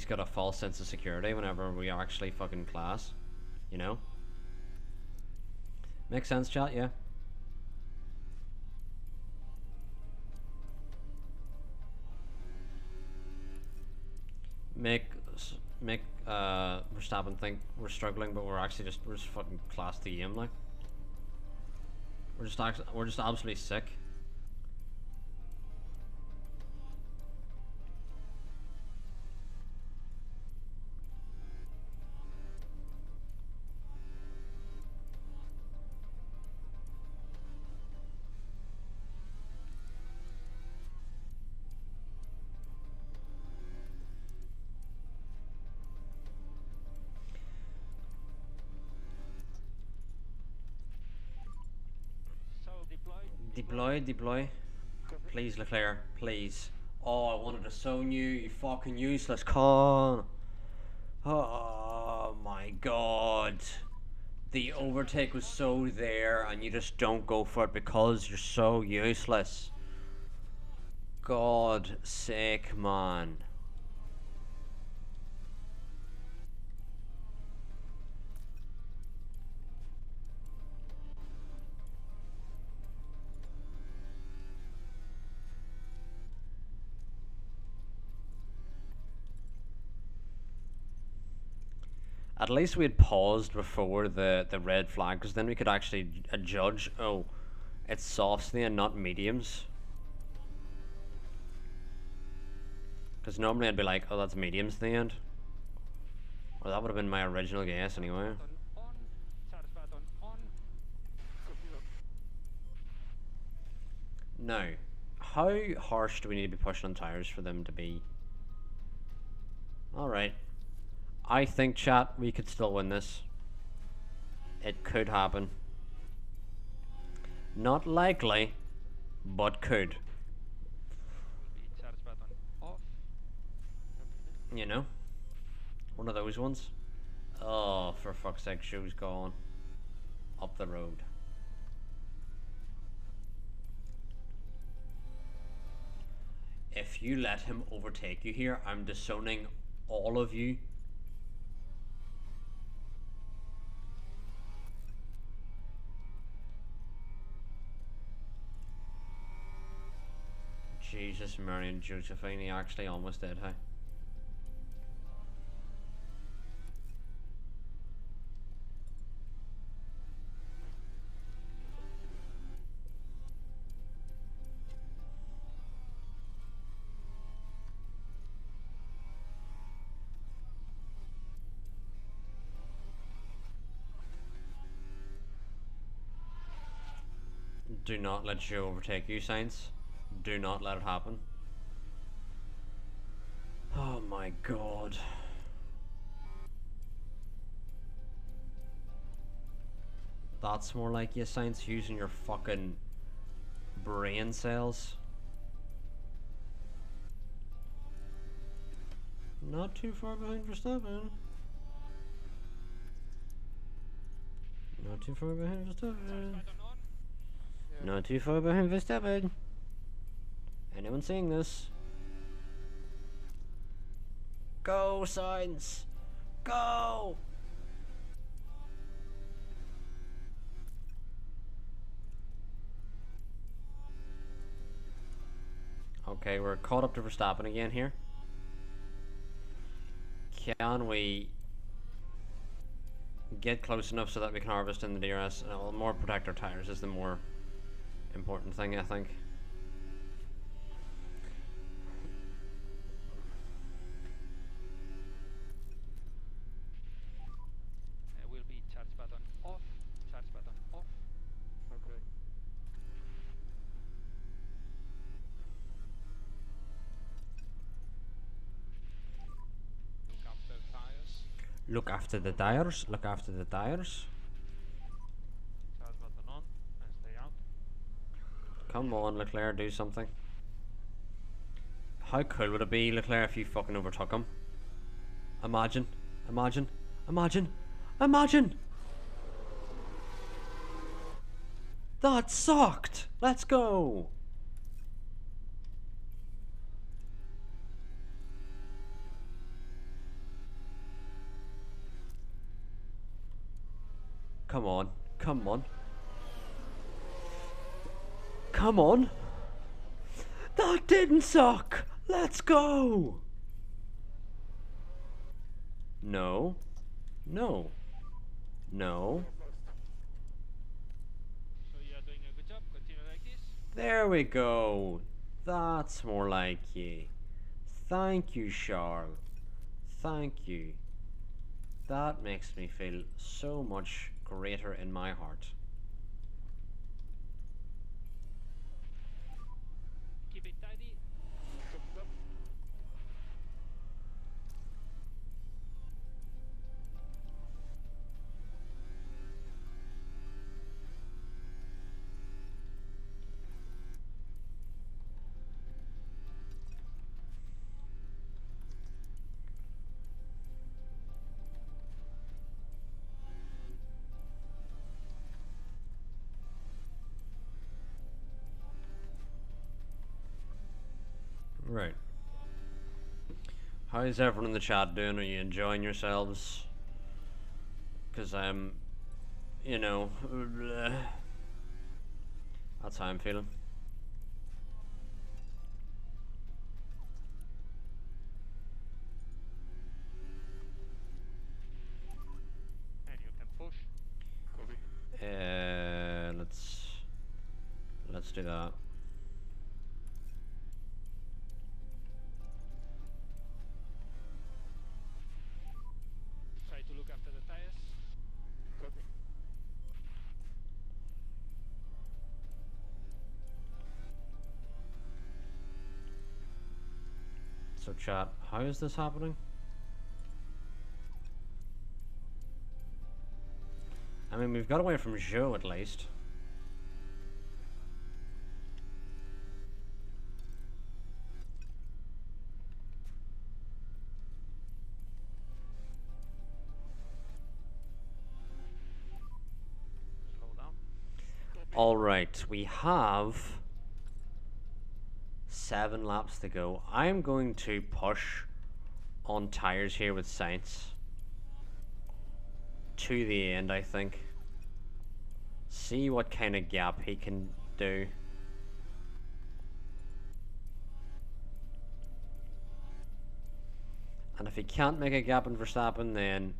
got a false sense of security whenever we are actually fucking class. You know? Makes sense, chat, yeah. Make Verstappen think we're struggling, but we're just fucking class the game, like. We're just absolutely sick. So Deploy. Please, Leclerc, please. Oh, I wanted to zone you, you fucking useless con. Oh my god. The overtake was so there and you just don't go for it because you're so useless. God sake, man. At least we had paused before the red flag, because then we could actually judge. Oh, it's softs and not mediums. Because normally I'd be like, oh, that's mediums at the end. Or that would have been my original guess anyway. Button on. Charge button on. Copy that. Now, how harsh do we need to be pushing on tires for them to be? Alright. I think, chat, we could still win this. It could happen. Not likely, but could. Will be charge button off. You know? One of those ones. Oh, for fuck's sake, shoe's gone. Up the road. If you let him overtake you here, I'm disowning all of you. Jesus, Mary and Josephine, he actually almost did, hey? Do not let Joe overtake you, Saints. Do not let it happen. Oh my god. That's more like you, Saints, using your fucking brain cells. Not too far behind Verstappen. Not too far behind Verstappen. Button on. Not too far behind Verstappen. Anyone seeing this? Go, Sainz! Go! Okay, we're caught up to Verstappen again here. Can we get close enough so that we can harvest in the DRS? Well, more protect our tires is the more important thing, I think. Will be charge button off. Charge button off. Okay. Look after tires. Look after the tires, look after the tires. Charge button on and stay out. Come on, Leclerc, do something. How cool would it be, Leclerc, if you fucking overtook him? Imagine, imagine, imagine, imagine! That sucked! Let's go! Come on, come on. Come on! That didn't suck! Let's go! No. No. No. So you are doing a good job. Continue like this. There we go. That's more like you. Thank you, Charles. Thank you. That makes me feel so much greater in my heart. Keep it tidy. Copy that. Right. How's everyone in the chat doing? Are you enjoying yourselves? Because I'm, you know, that's how I'm feeling. let's do that. Try to look after the tires. Copy. So chat, how is this happening? I mean, we've got away from Joe at least. Slow down. Alright, we have 7 laps to go. I'm going to push on tires here with Sainz to the end, I think. See what kind of gap he can do. And if he can't make a gap in Verstappen, then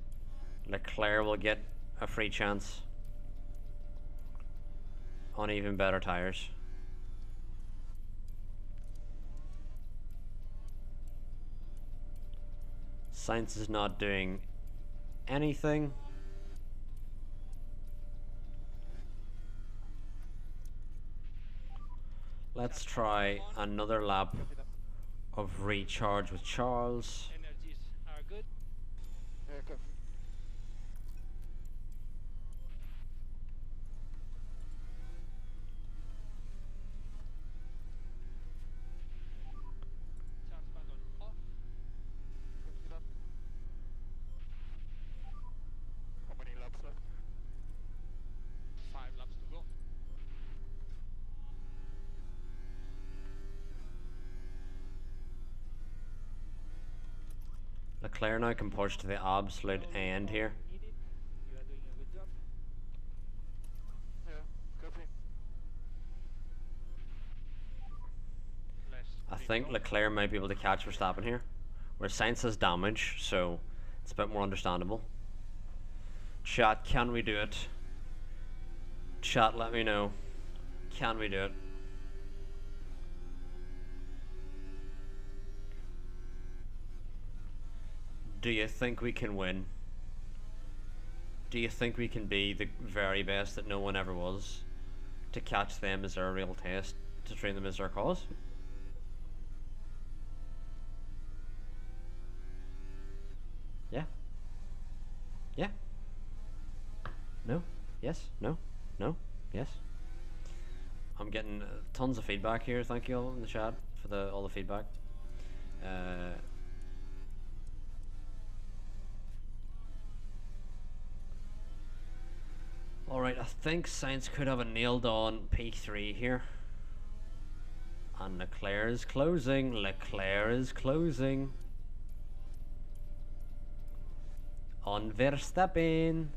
Leclerc will get a free chance on even better tires. Sainz is not doing anything. Let's try another lap of recharge with Charles. Energies are good. Yeah, copy. Charge button off. Copy that. How many laps left? 5 laps to go. Leclerc now can push to the absolute end here. Needed. You are doing a good job. Yeah, copy. Less. I think Leclerc might be able to catch Verstappen here, where Sainz has damage, so it's a bit more understandable. Chat, can we do it? Chat, let me know. Can we do it? Do you think we can win? Do you think we can be the very best that no one ever was? To catch them as our real test, to train them as our cause? Yeah? Yeah? No? Yes? No? No? Yes? I'm getting tons of feedback here. Thank you all in the chat for all the feedback. Alright, I think Sainz could have a nailed on P3 here. And Leclerc is closing. Leclerc is closing. On Verstappen.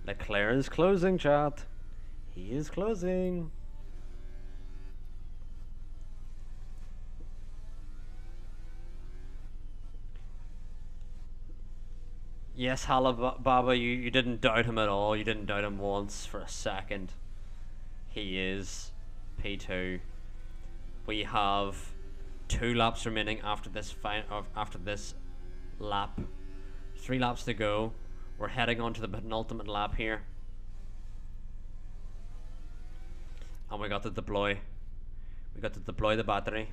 Leclerc is closing, chat. He is closing. Yes, Baba, you didn't doubt him at all. You didn't doubt him once for a second. He is P2. We have 2 laps remaining after this lap. 3 laps to go. We're heading on to the penultimate lap here. And we got to deploy. We got to deploy the battery.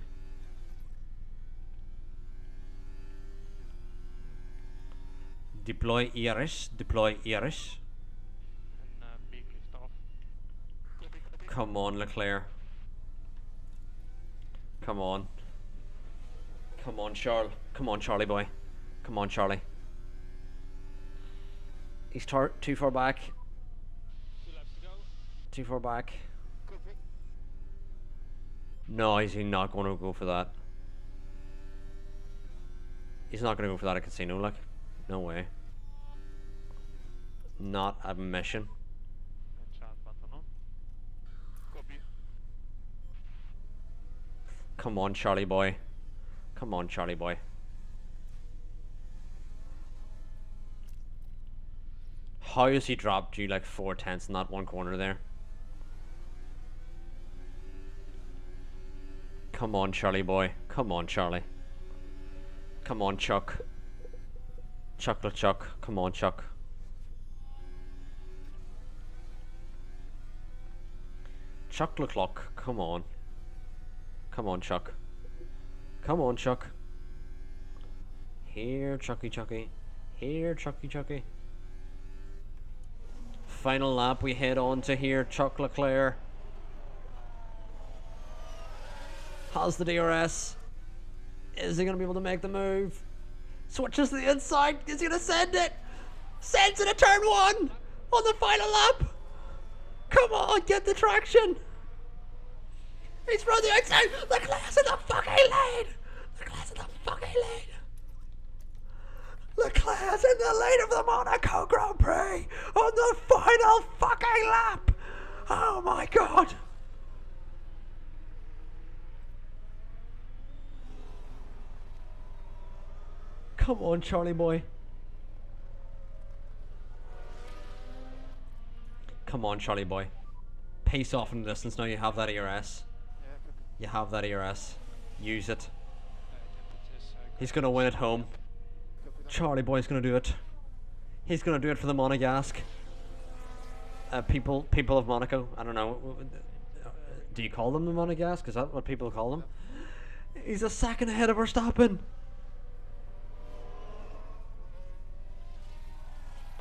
Deploy Iris. Deploy Iris. And big lift off. Copy, copy. Come on, Leclerc. Come on. Come on, Charles. Come on, Charlie boy. Come on, Charlie. He's too far back. 2 laps to go. Too far back. Copy. No, he's not going to go for that. He's not going to go for that at casino, like. No way. Not a mission. And charge button on. Copy. Come on, Charlie boy. Come on, Charlie boy. How has he dropped you like 4/10 in that one corner there? Come on, Charlie boy. Come on, Charlie. Come on, Chuck. Chocolate Chuck. Come on, Chuck. Chocolate clock. Come on. Come on, Chuck. Come on, Chuck. Here, Chucky Chucky. Here, Chucky Chucky. Final lap, we head on to here. Chuck Leclerc has the DRS. Is he going to be able to make the move? Switches to the inside. Is he going to send it? Sends it to turn 1 on the final lap. Come on, get the traction. He's from the outside. Leclerc's in the fucking lane. Leclerc's in the fucking lane. Leclerc's in the lead of the Monaco Grand Prix on the final fucking lap. Oh my god. Come on, Charlie boy. Come on, Charlie boy. Pace off in the distance now. You have that ERS. You have that ERS. Use it. He's gonna win at home. Charlie boy's gonna do it. He's gonna do it for the Monegasque. People of Monaco. I don't know. Do you call them the Monegasque? Is that what people call them? He's a second ahead of Verstappen.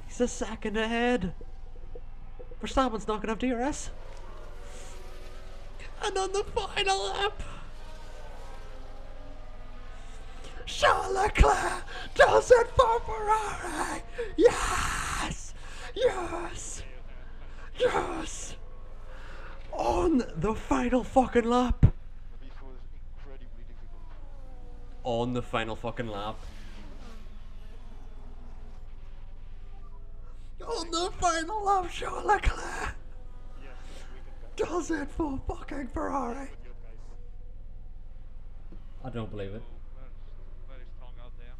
He's a second ahead. Verstappen's not gonna have DRS. And on the final lap, Charles Leclerc does it for Ferrari. Yes! Yes! Yes! On the final fucking lap. This was incredibly difficult. On the final fucking lap. On the final lap, Charles Leclerc Yes, we can go. does it for fucking Ferrari. Good guys. I don't believe it. Very strong out there.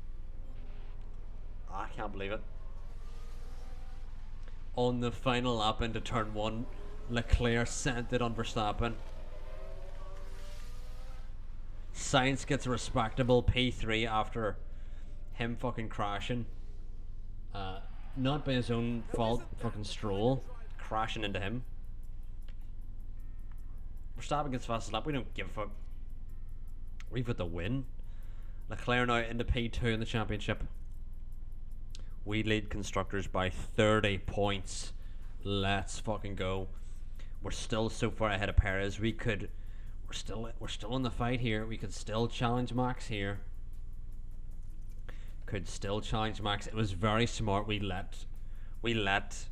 I can't believe it. On the final lap into turn 1, Leclerc sent it on Verstappen. Sainz gets a respectable P3 after him fucking crashing. Not by his own fault, fucking Stroll crashing into him. Verstappen gets fastest lap, we don't give a fuck. We've got the win. Leclerc now into P2 in the championship. We lead constructors by 30 points. Let's fucking go. We're still so far ahead of Perez. We're still in the fight here. We could still challenge Max here. Could still challenge Max. It was very smart. We let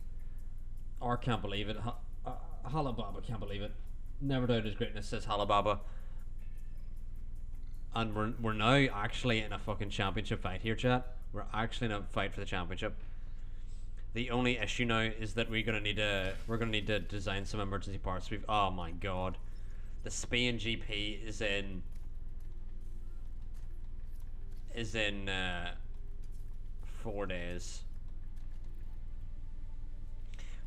or can't believe it. Halababa can't believe it. Never doubt his greatness, says Halababa. And we're now actually in a fucking championship fight here, chat. We're actually in a fight for the championship. The only issue now is that we're gonna need to design some emergency parts. Oh my god, the Spain GP is in 4 days.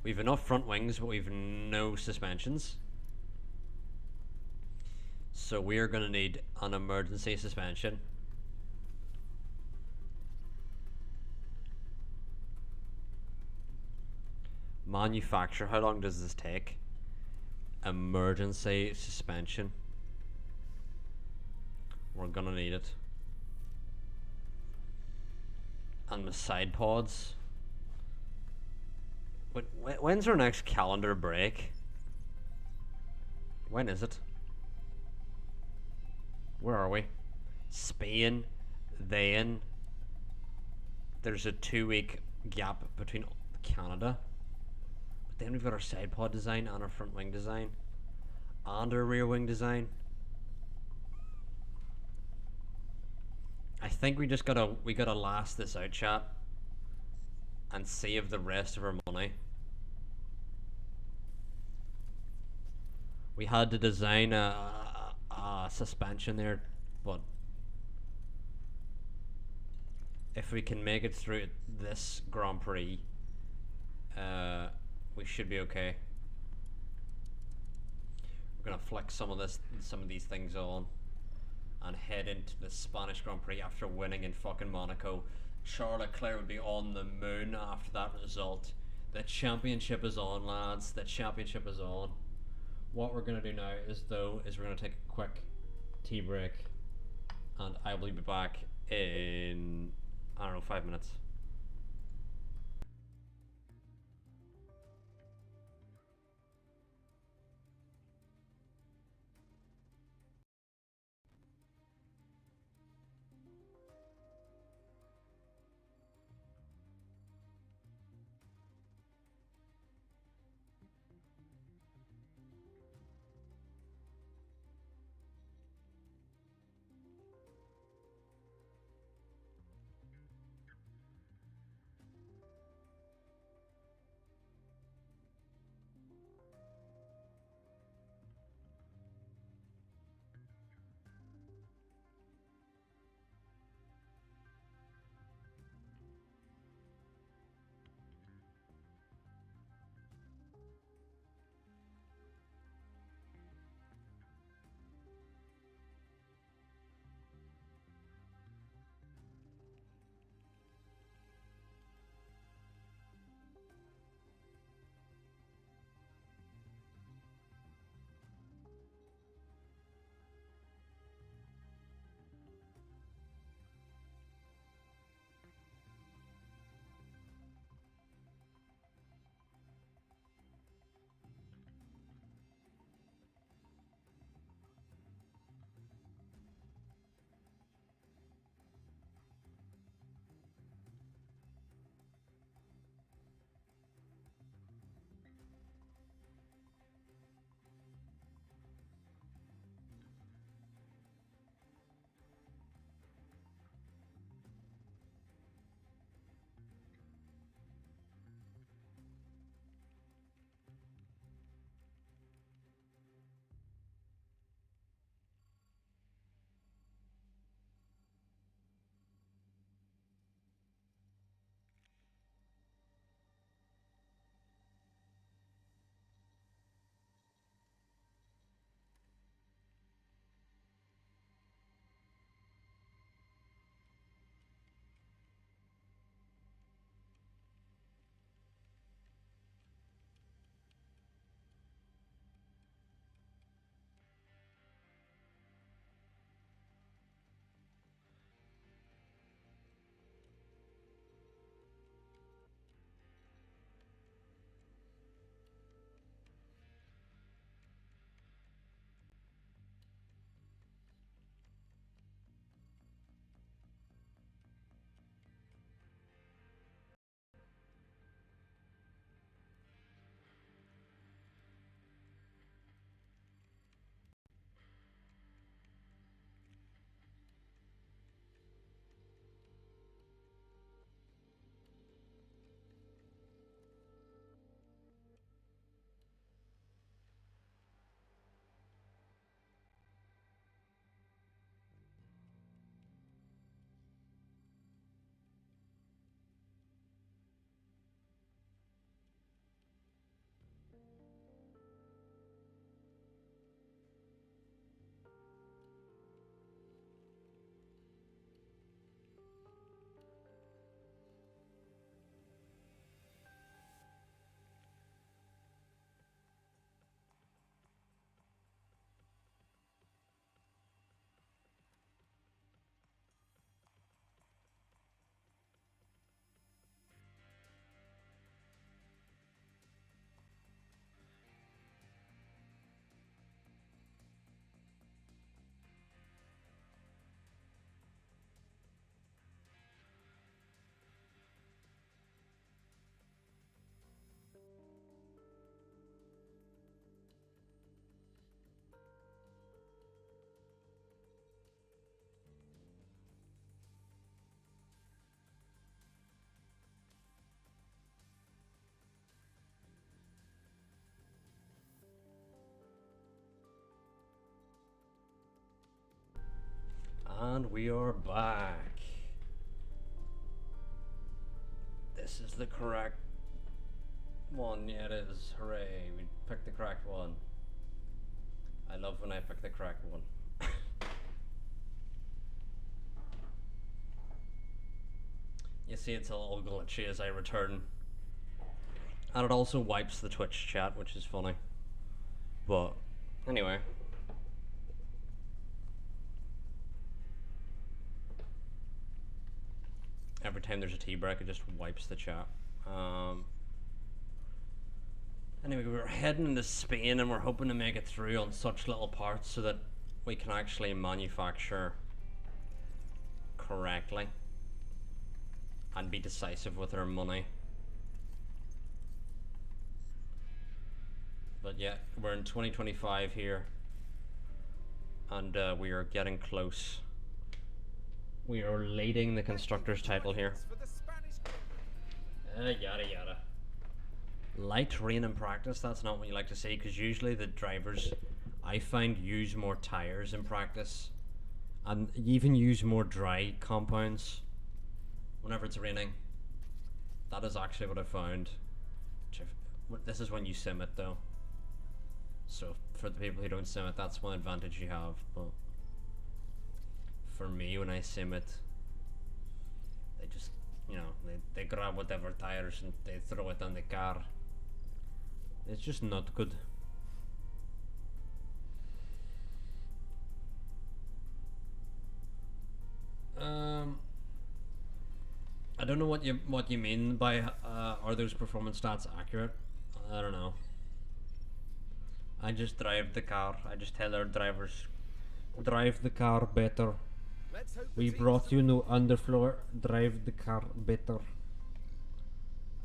We've enough front wings, but we've no suspensions. So we are gonna need an emergency suspension. Manufacture, how long does this take? Emergency suspension. We're gonna need it. And the side pods. When's our next calendar break? When is it? Where are we? Spain, then there's a 2-week gap between Canada. But then we've got our side pod design and our front wing design and our rear wing design. I think we gotta last this out, chat, and save the rest of our money. We had to design a suspension there, but if we can make it through this Grand Prix, we should be okay. We're gonna flex some of these things on, and head into the Spanish Grand Prix after winning in fucking Monaco. Charles Leclerc would be on the moon after that result. The championship is on, lads. The championship is on. What we're gonna do now is we're gonna take a quick tea break, and I will be back in, I don't know, 5 minutes. And we are back. This is the correct one. Yeah, it is. Hooray! We picked the correct one. I love when I pick the correct one. You see, it's all glitchy as I return. And it also wipes the Twitch chat, which is funny. But, anyway. Every time there's a tea break, it just wipes the chat. Anyway, we're heading into Spain and we're hoping to make it through on such little parts so that we can actually manufacture correctly and be decisive with our money. But yeah, we're in 2025 here and we are getting close. We are leading the constructor's title here. For the Spanish Yada yada. Light rain in practice, that's not what you like to see, because usually the drivers, I find, use more tires in practice and even use more dry compounds whenever it's raining. That is actually what I found. This is when you sim it though, so for the people who don't sim it, that's one advantage you have. But for me, when I sim it, they just, you know, they grab whatever tires and they throw it on the car. It's just not good. I don't know what you mean by are those performance stats accurate? I don't know. I just drive the car. I just tell our drivers, drive the car better. Let's hope the We teams brought you new underfloor. Drive the car better.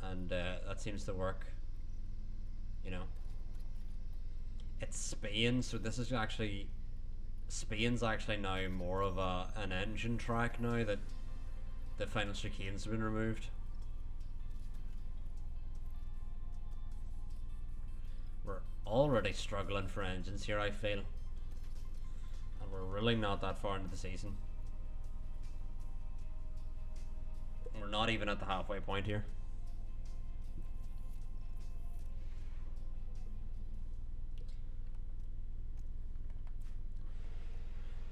And that seems to work. You know. It's Spain, so this is actually... Spain's actually now more of an engine track now that the final chicanes have been removed. We're already struggling for engines here, I feel. And we're really not that far into the season. We're not even at the halfway point here.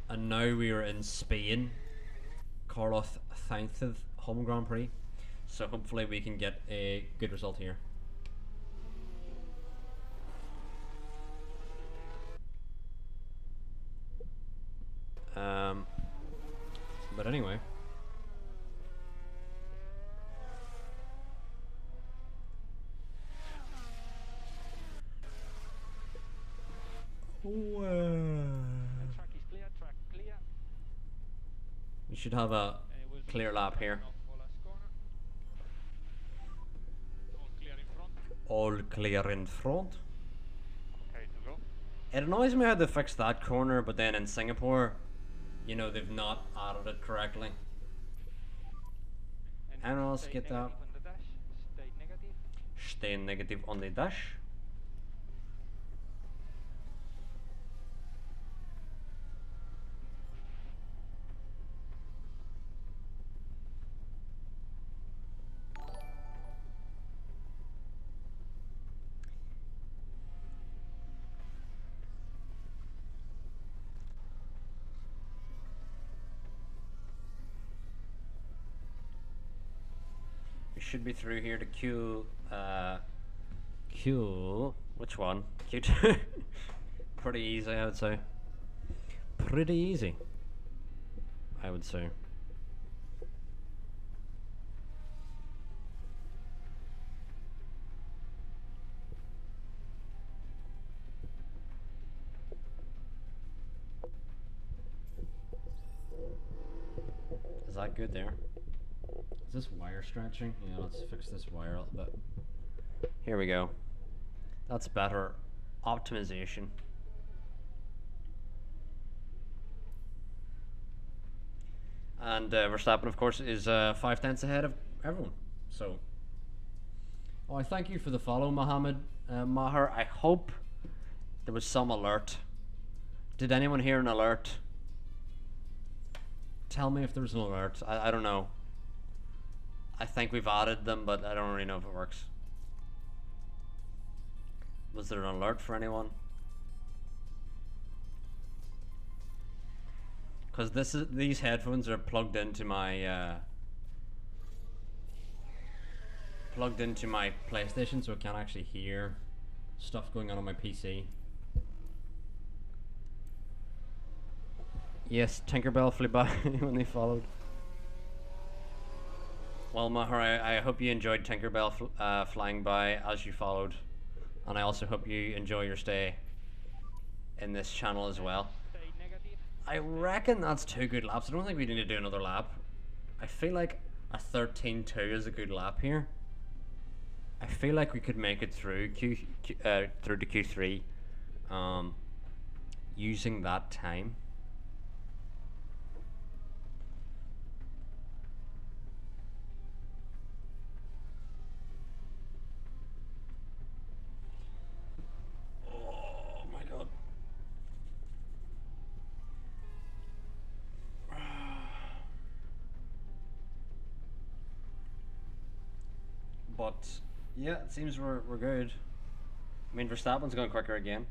And now we are in Spain, Carlos Sainz's home Grand Prix. So hopefully we can get a good result here. But anyway. Track is clear, track clear. We should have a We'll be clear lap here. off for last corner. All clear in front. All clear in front. Okay to go. It annoys me how they fixed that corner, but then in Singapore, you know, they've not added it correctly. And I'll stay get that. negative on the dash. Stay negative. Stay negative on the dash. Should be through here to Q, which one? Q2. Pretty easy, I would say. Pretty easy, I would say. Is that good there? Is this wire stretching? Yeah, let's fix this wire a little bit. Here we go. That's better optimization. And Verstappen, of course, is 5 tenths ahead of everyone. So, oh, I thank you for the follow, Mohammed Maher. I hope there was some alert. Did anyone hear an alert? Tell me if there was an alert. I don't know. I think we've added them, but I don't really know if it works. Was there an alert for anyone? Because these headphones are plugged into my PlayStation, so I can't actually hear stuff going on my PC. Yes, Tinkerbell flew by when they followed. Well, Maher, I hope you enjoyed Tinkerbell flying by as you followed, and I also hope you enjoy your stay in this channel as well. Stay negative. I reckon that's 2 good laps. I don't think we need to do another lap. I feel like a 13.2 is a good lap here. I feel like we could make it through through to Q3 using that time. Oh my god. But yeah, it seems we're good. I mean, Verstappen's going quicker again.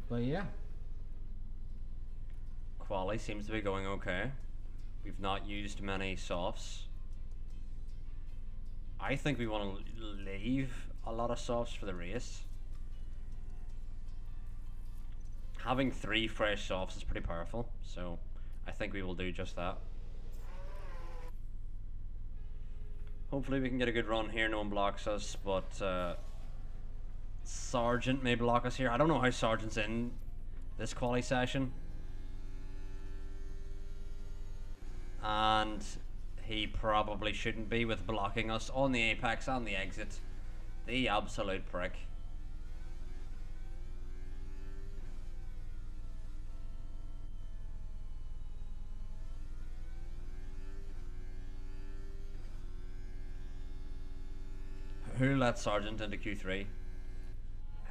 But yeah, quali seems to be going okay. We've not used many softs. I think we want to leave a lot of softs for the race. Having 3 fresh softs is pretty powerful, so I think we will do just that. Hopefully we can get a good run here, no one blocks us, but Sargent may block us here. I don't know how Sargent's in this quali session. And he probably shouldn't be with blocking us on the apex and the exit. The absolute prick. Who let Sargent into Q3?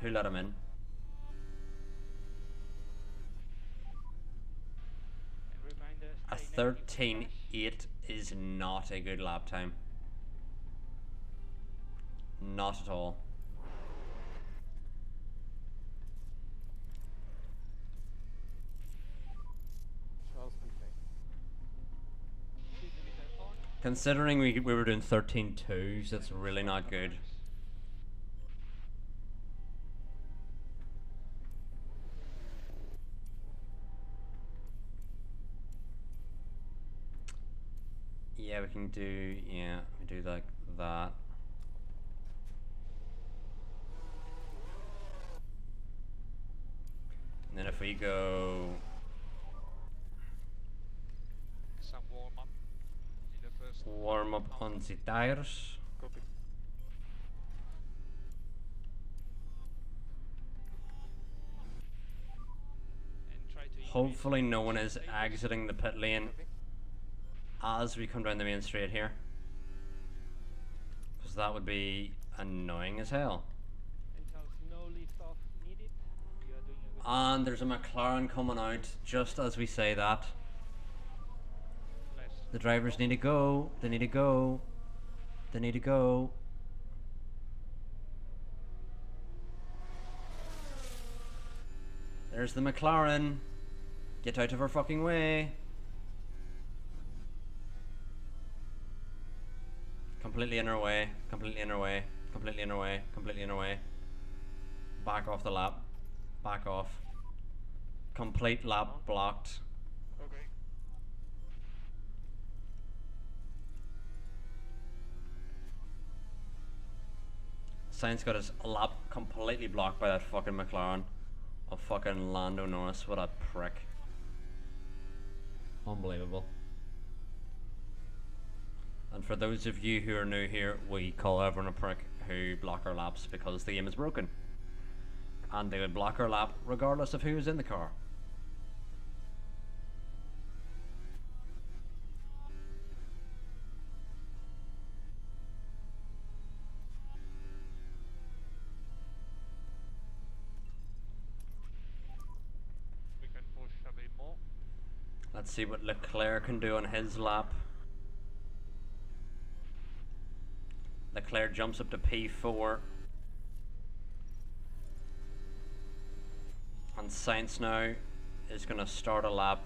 Who let him in? Reminder, A stay negative. 13.8 is not a good lap time. Not at all. Charles, please stay. Speed limiter on. Considering we were doing 13.2s, that's really not good. Yeah, we can do, yeah, we do like that. And then if we go, Some warm up in the first. warm up on the tires. Copy. And try to increase Hopefully no one is status. exiting the pit lane as we come down the main straight here, because that would be annoying as hell. And tells no lift off needed. You are doing a good And there's a McLaren coming out just as we say that. left. The drivers need to go. They need to go. They need to go. There's the McLaren. Get out of our fucking way. Completely in our way. Completely in our way. Completely in our way. Completely in our way. Back off the lap. Back off. Complete lap blocked. Okay. Sainz got his lap completely blocked by that fucking McLaren of fucking Lando Norris. What a prick. Unbelievable. And for those of you who are new here, we call everyone a prick who block our laps because the game is broken. And they would block our lap regardless of who is in the car. Let's see what Leclerc can do on his lap. Leclerc jumps up to P4. And Sainz now is going to start a lap.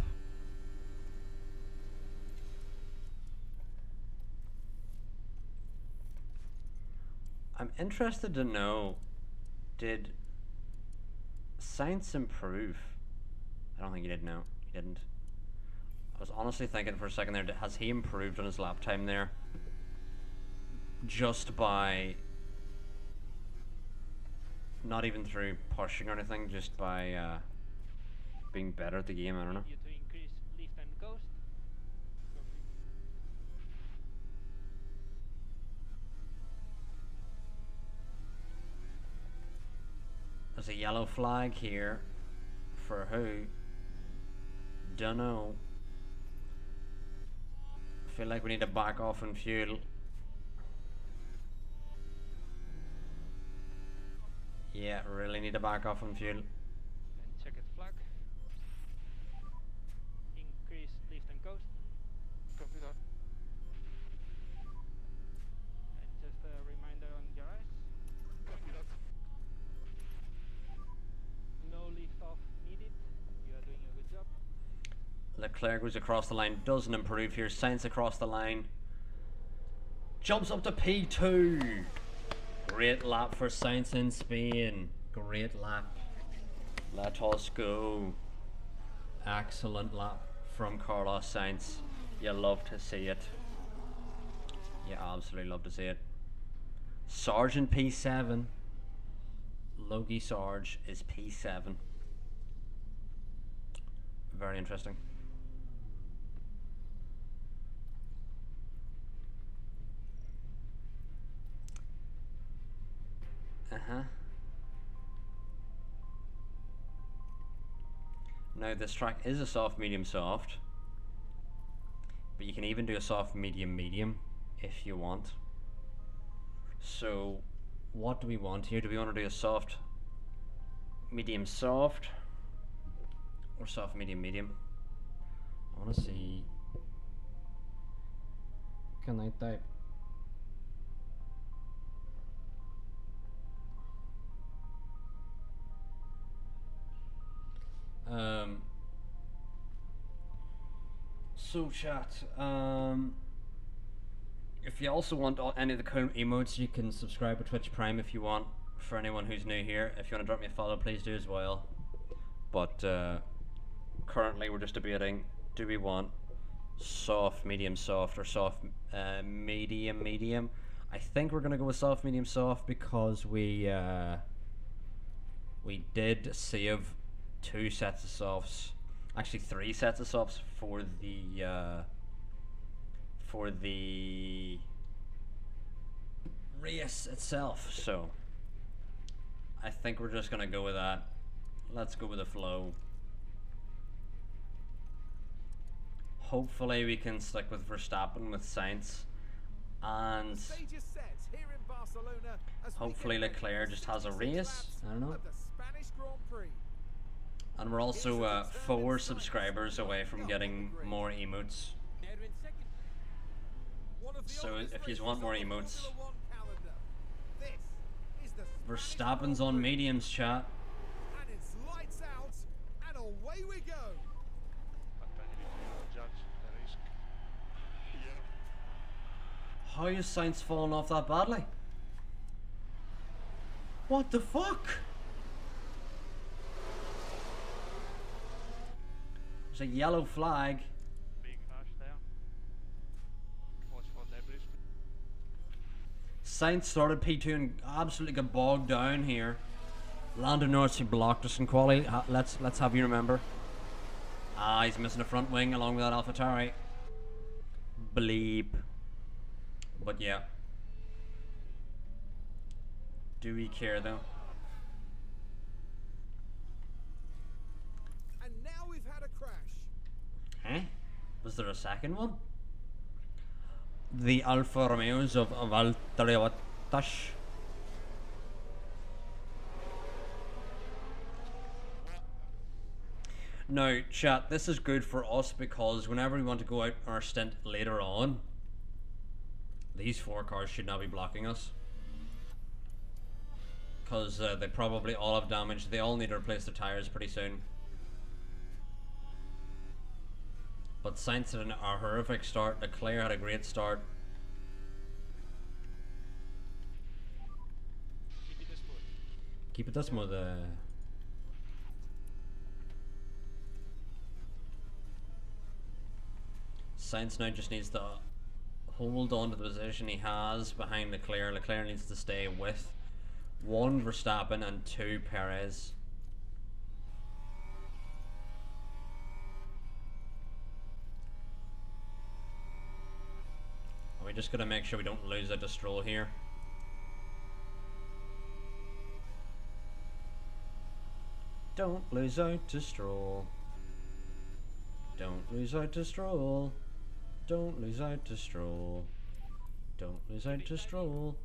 I'm interested to know, did Sainz improve? I don't think he did, no. He didn't. I was honestly thinking for a second there, has he improved on his lap time there? Just by, not even through pushing or anything, just by being better at the game, I don't know. You to increase lift and ghost. There's a yellow flag here. For who? Dunno. Feel like we need to back off on fuel. Yeah, really need to back off on fuel. Then check its flag. Increase lift and ghost. Copy that. And just a reminder on your eyes. Copy that. No lift off needed. You are doing a good job. Leclerc goes across the line, doesn't improve here. Sainz across the line. Jumps up to P2. Great lap for Sainz in Spain. Great lap. Let us go. Excellent lap from Carlos Sainz. You love to see it. You absolutely love to see it. Sargent P7. Logie Sarge is P7. Very interesting. Now this track is a soft, medium, soft, but you can even do a soft, medium, medium if you want. So what do we want here? Do we want to do a soft, medium, soft, or soft, medium, medium? I want to see. Can I type? So chat, if you also want any of the current emotes, you can subscribe to Twitch Prime if you want. For anyone who's new here, if you want to drop me a follow, please do as well. But currently we're just debating, do we want soft, medium, soft, or soft, medium, medium? I think we're gonna go with soft, medium, soft because we did save 2 sets of softs, actually 3 sets of softs for the race itself. So I think we're just gonna go with that. Let's go with the flow. Hopefully we can stick with Verstappen with Sainz, and Stage is set here in Barcelona as we hopefully get ready Leclerc for just has a 66 race. laps I don't know. of the Spanish Grand Prix. And we're also 4 subscribers away from getting more emotes. One of the So oldest if you races want more on the emotes, Formula One calendar. This is the Spanish Verstappen's Grand on Prix, mediums, chat. and it's lights out and away we go. But when you judge the risk. Yeah. How is Sainz falling off that badly? What the fuck? There's a yellow flag. Big rush there. Watch for debris. Sainz started P2 and absolutely got bogged down here. Lando Norris blocked us in quali. Let's have you remember. Ah, he's missing a front wing along with that AlphaTauri. Bleep. But yeah. Do we care though? And now we've had a crash. Huh? Was there a second one? The Alfa Romeos of Valtteri Bottas. Now, chat, this is good for us because whenever we want to go out on our stint later on, these 4 cars should not be blocking us. Because they probably all have damage. They all need to replace their tires pretty soon. But Sainz had a horrific start. Leclerc had a great start. Keep it smooth. Keep it this smooth. Sainz now just needs to hold on to the position he has behind Leclerc. Leclerc needs to stay with 1 Verstappen and 2 Perez. And we just gotta make sure we don't lose out to Stroll here. Don't lose out to Stroll. Don't lose out to Stroll. Don't lose out to Stroll. Don't lose out to Stroll.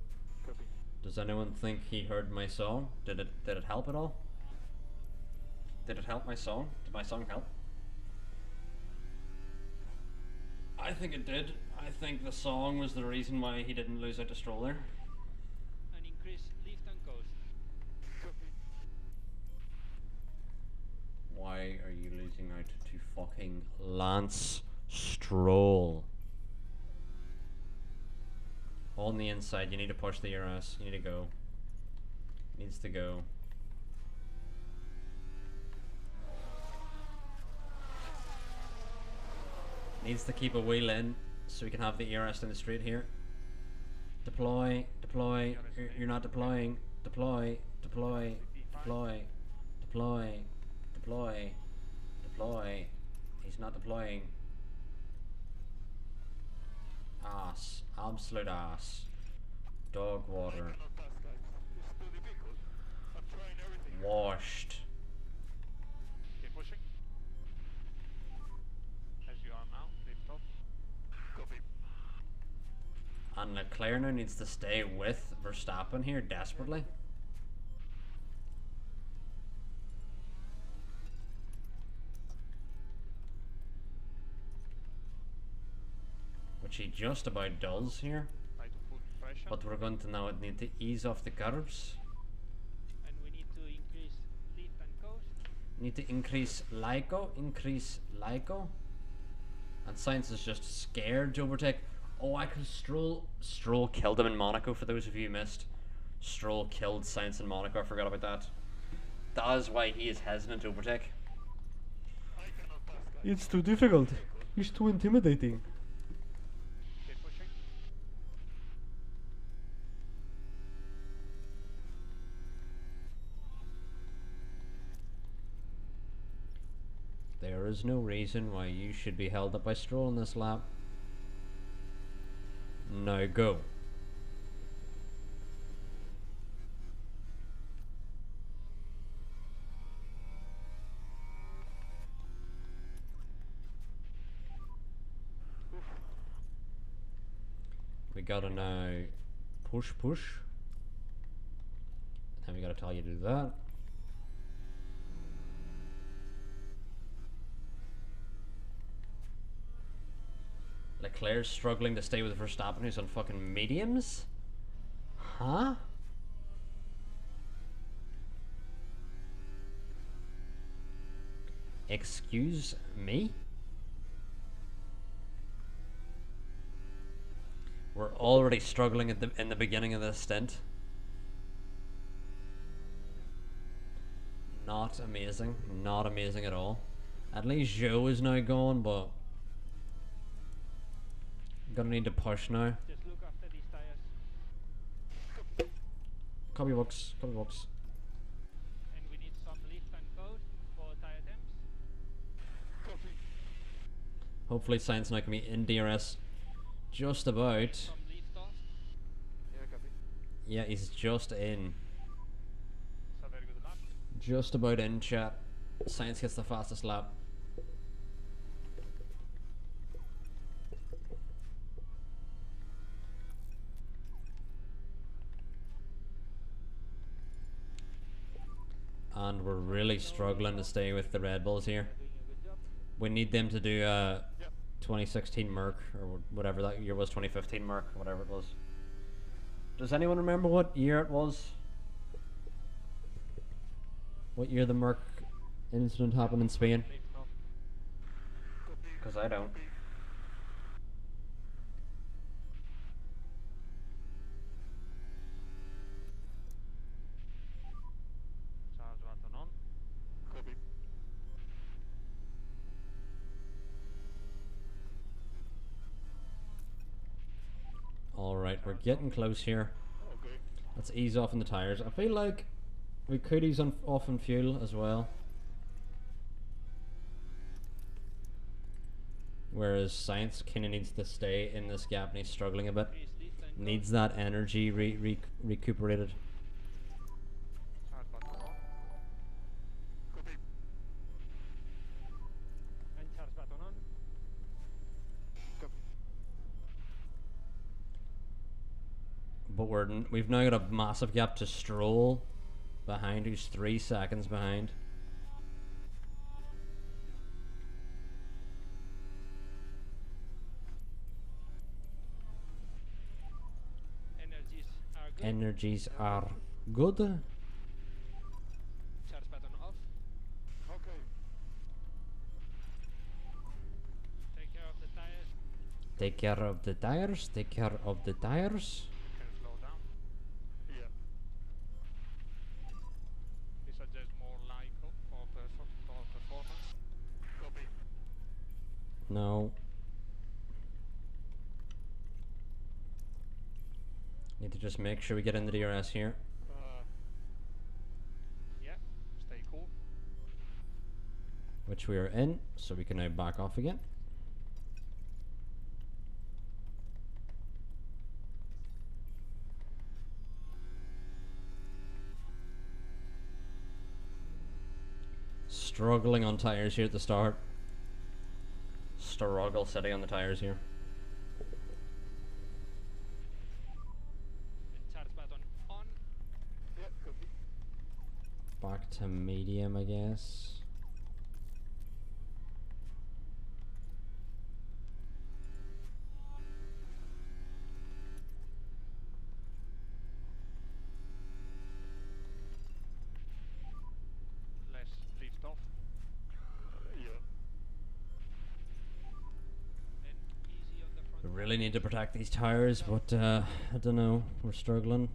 Copy. Does anyone think he heard my song? Did it help at all? Did it help my song? Did my song help? I think it did. I think the song was the reason why he didn't lose out to Stroll there. And increase lift and coast. Copy. Why are you losing out to fucking Lance Stroll? On the inside, you need to push the ERS. You need to go. Needs to go. Needs to keep a wheel in so we can have the ERS in the straight here. Deploy, deploy. You're not deploying. Deploy, deploy, deploy, deploy, deploy, deploy. He's not deploying. Ass. Absolute ass. Dog water. Cannot pass, guys. It's too difficult. I'm trying everything. Washed. Keep pushing. As you are now, lift off. Copy. And Leclerc now needs to stay with Verstappen here desperately. Which he just about does here. Try to full pressure. But we're going to now need to ease off the curves. And we need to increase lift and coast. Need to increase LICO. And Sainz is just scared to overtake. Oh, I could Stroll killed him in Monaco, for those of you who missed. Stroll killed Sainz in Monaco, I forgot about that. That is why he is hesitant to overtake. I cannot pass, guys. It's too difficult. It's too intimidating. Keep pushing. There is no reason why you should be held up by Stroll in this lap. Now go. We gotta now push. And we gotta tell you to do that. Leclerc's struggling to stay with Verstappen, who's on fucking mediums? Huh? Excuse me? We're already struggling in the beginning of this stint. Not amazing. Not amazing at all. At least Joe is now gone, but gonna need to push now. Just look after these tires. Copy box. And we need some lift and coast for tire temps. Copy. Hopefully Sainz now can be in DRS just about. Some lift off. Yeah, copy. Yeah, he's just in. It's a very good lap. Just about in, chat. Sainz gets the fastest lap. And we're really struggling to stay with the Red Bulls here. Doing We need them to do a Yep. 2016 Merc or whatever that year was, 2015 Merc, whatever it was. Does anyone remember what year it was? What year the Merc incident happened in Spain? Lift off. Copy. Because I don't. Copy. Charge button on. Copy. Alright, we're getting close here. Okay. Let's ease off on the tires. I feel like we could ease off on fuel as well. Whereas Science kind of needs to stay in this gap and he's struggling a bit. Increase lift and go. Needs that energy recuperated. Charge button on. Copy. And charge button on. Copy. But we've now got a massive gap to Stroll behind, who's 3 seconds behind. Energies are good. Energies are good. Charge button off. Okay. Take care of the tires. Take care of the tires, take care of the tires. You can slow down. Yeah. We suggest more LICO for performance. Copy. No. Need to just make sure we get into the DRS here. Yeah, stay cool. Which we are in, so we can now back off again. Struggling on tires here at the start. Struggle sitting on the tires here. And charge button on. Yeah. Copy. Back to medium, I guess. Less lift off. Yeah. And easy on the front. We really need to protect these tires, but I don't know. We're struggling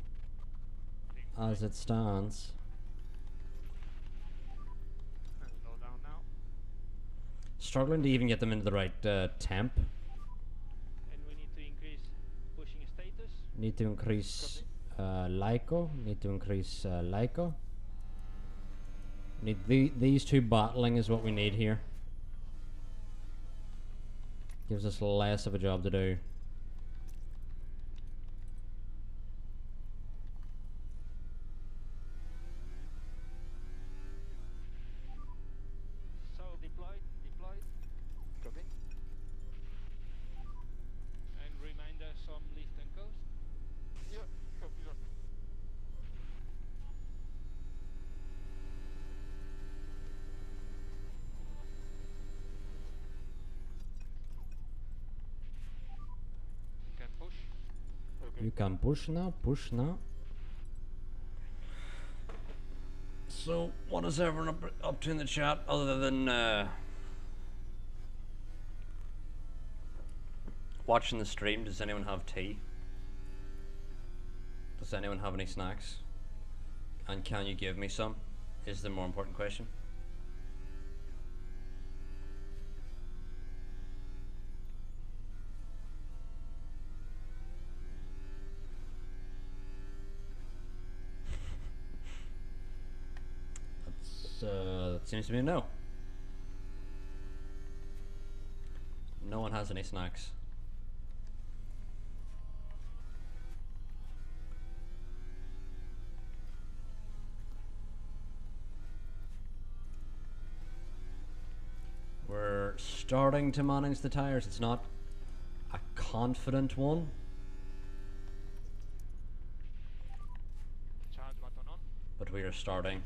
as it stands. And slow down now. Struggling to even get them into the right temp. And we need to increase pushing status. Need to increase LICO. Need to increase LICO. Need these two battling is what we need here. Gives us less of a job to do. So deployed. Copy. And reminder some lift and coast. Yeah. Copy that. You can push. Okay. You can push now, push now. So, what is everyone up to in the chat other than watching the stream? Does anyone have tea? Does anyone have any snacks? And can you give me some? Is the more important question. That seems to be a no. No one has any snacks. We're starting to manage the tires. It's not a confident one. Charge button on. But we are starting.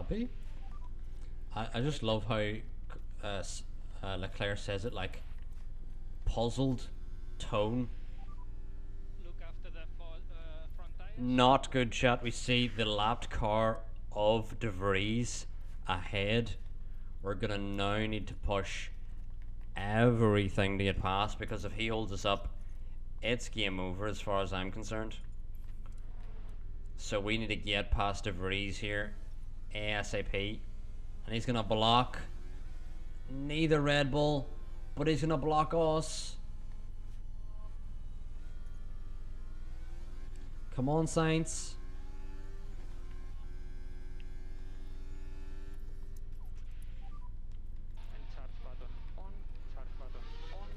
happy. I just love how Leclerc says it like puzzled tone. Look after the front tires. Not good chat. We see the lapped car of De Vries ahead. We're gonna now need to push everything to get past, because if he holds us up, it's game over as far as I'm concerned. So we need to get past De Vries here ASAP. And he's gonna block neither Red Bull, but he's gonna block us. Come on, Saints. And charge button on. Charge button on.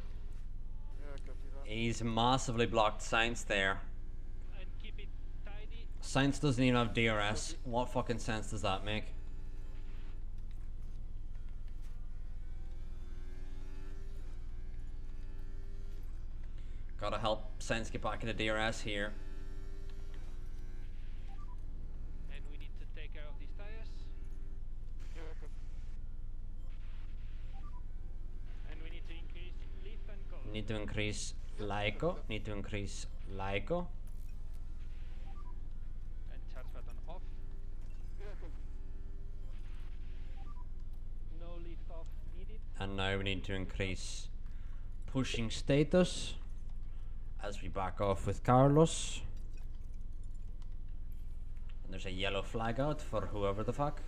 Yeah, copy that. He's massively blocked Saints there. And keep it tidy. Saints doesn't even have DRS. What fucking sense does that make? Gotta help Saints get back into DRS here. And we need to take care of these tires. Yeah, copy. And we need to increase lift and coast. Need to increase LICO. Need to increase LICO. And charge button off. Yeah, copy. No lift off needed. And now we need to increase pushing status as we back off with Carlos. And there's a yellow flag out for whoever the fuck.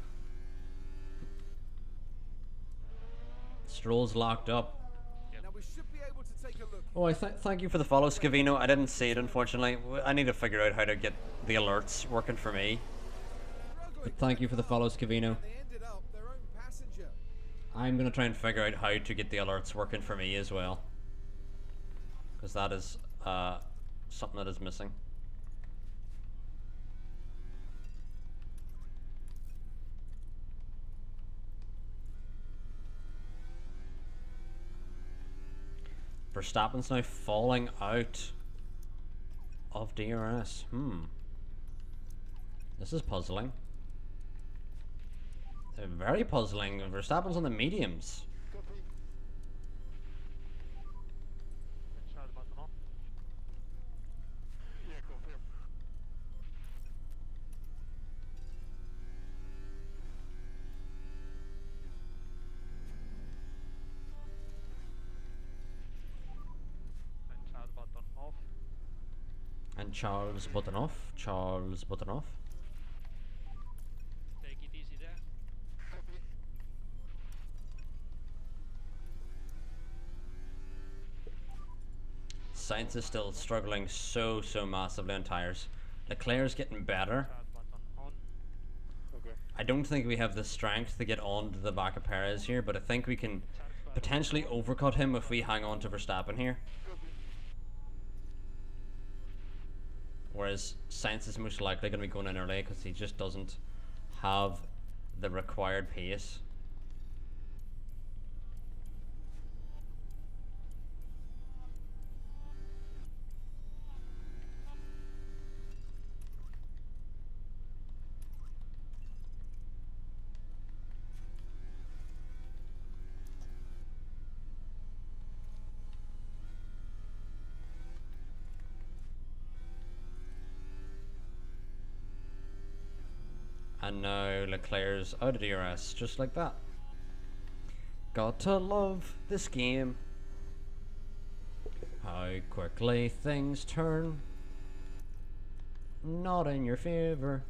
Stroll's locked up. Now we should be able to take a look. Oh, thank you for the follow, Scavino. I didn't see it, unfortunately. I need to figure out how to get the alerts working for me. Struggling But thank you for the follow, Scavino. and they ended up their own passenger. I'm gonna try and figure out how to get the alerts working for me as well, because that is something that is missing. Verstappen's now falling out of DRS. This is puzzling. Very puzzling. Verstappen's on the mediums. Copy. And charge button on. Yeah, confirm. And charge button off. And Charles button off. Charles button off. Take it easy there. Copy. Sainz is still struggling so massively on tires. Leclerc's getting better. Charge button on. Okay. I don't think we have the strength to get onto the back of Perez here, but I think we can Charge button potentially overcut him if we hang on to Verstappen here. Copy. Whereas Sainz is most likely going to be going in early because he just doesn't have the required pace. And now Leclerc's out of DRS, just like that. Got to love this game. How quickly things turn. Not in your favor.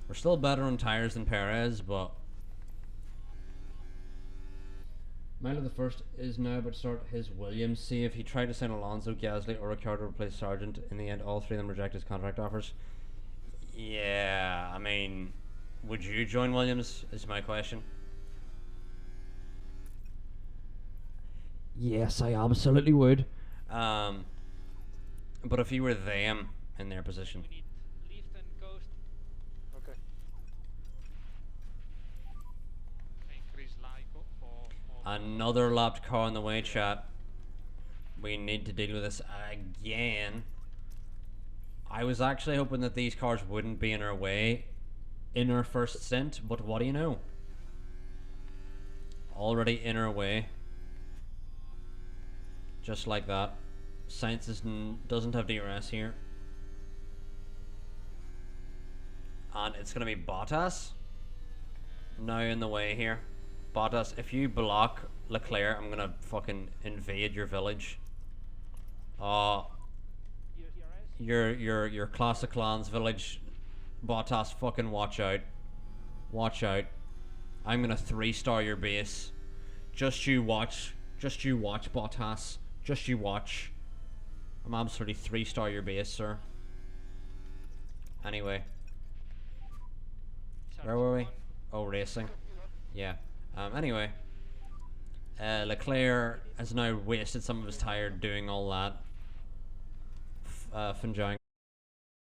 We're still better on tires than Perez, but Milo the First is now about to start his Williams. see if he tried to sign Alonso, Gasly, or Ricciardo to replace Sargent. In the end, all three of them rejected his contract offers. Yeah, I mean, would you join Williams? Is my question. Yes, I absolutely would. But if you were them in their position, We need lift and coast. Okay. Increase LICO for another lapped car on the way, chat. We need to deal with this again. I was actually hoping that these cars wouldn't be in our way in our first stint, but what do you know? Already in our way. Just like that. Science doesn't have DRS here. And it's gonna be Bottas now in the way here. Bottas, if you block Leclerc, I'm gonna fucking invade your village. Your classic clans village. Bottas, fucking watch out. Watch out. I'm gonna 3-star your base. Just you watch. Just you watch, Bottas. Just you watch. I'm absolutely 3-star your base, sir. Anyway. Where were we? Oh, racing. Yeah. Anyway. Leclerc has now wasted some of his tire doing all that. Finjang.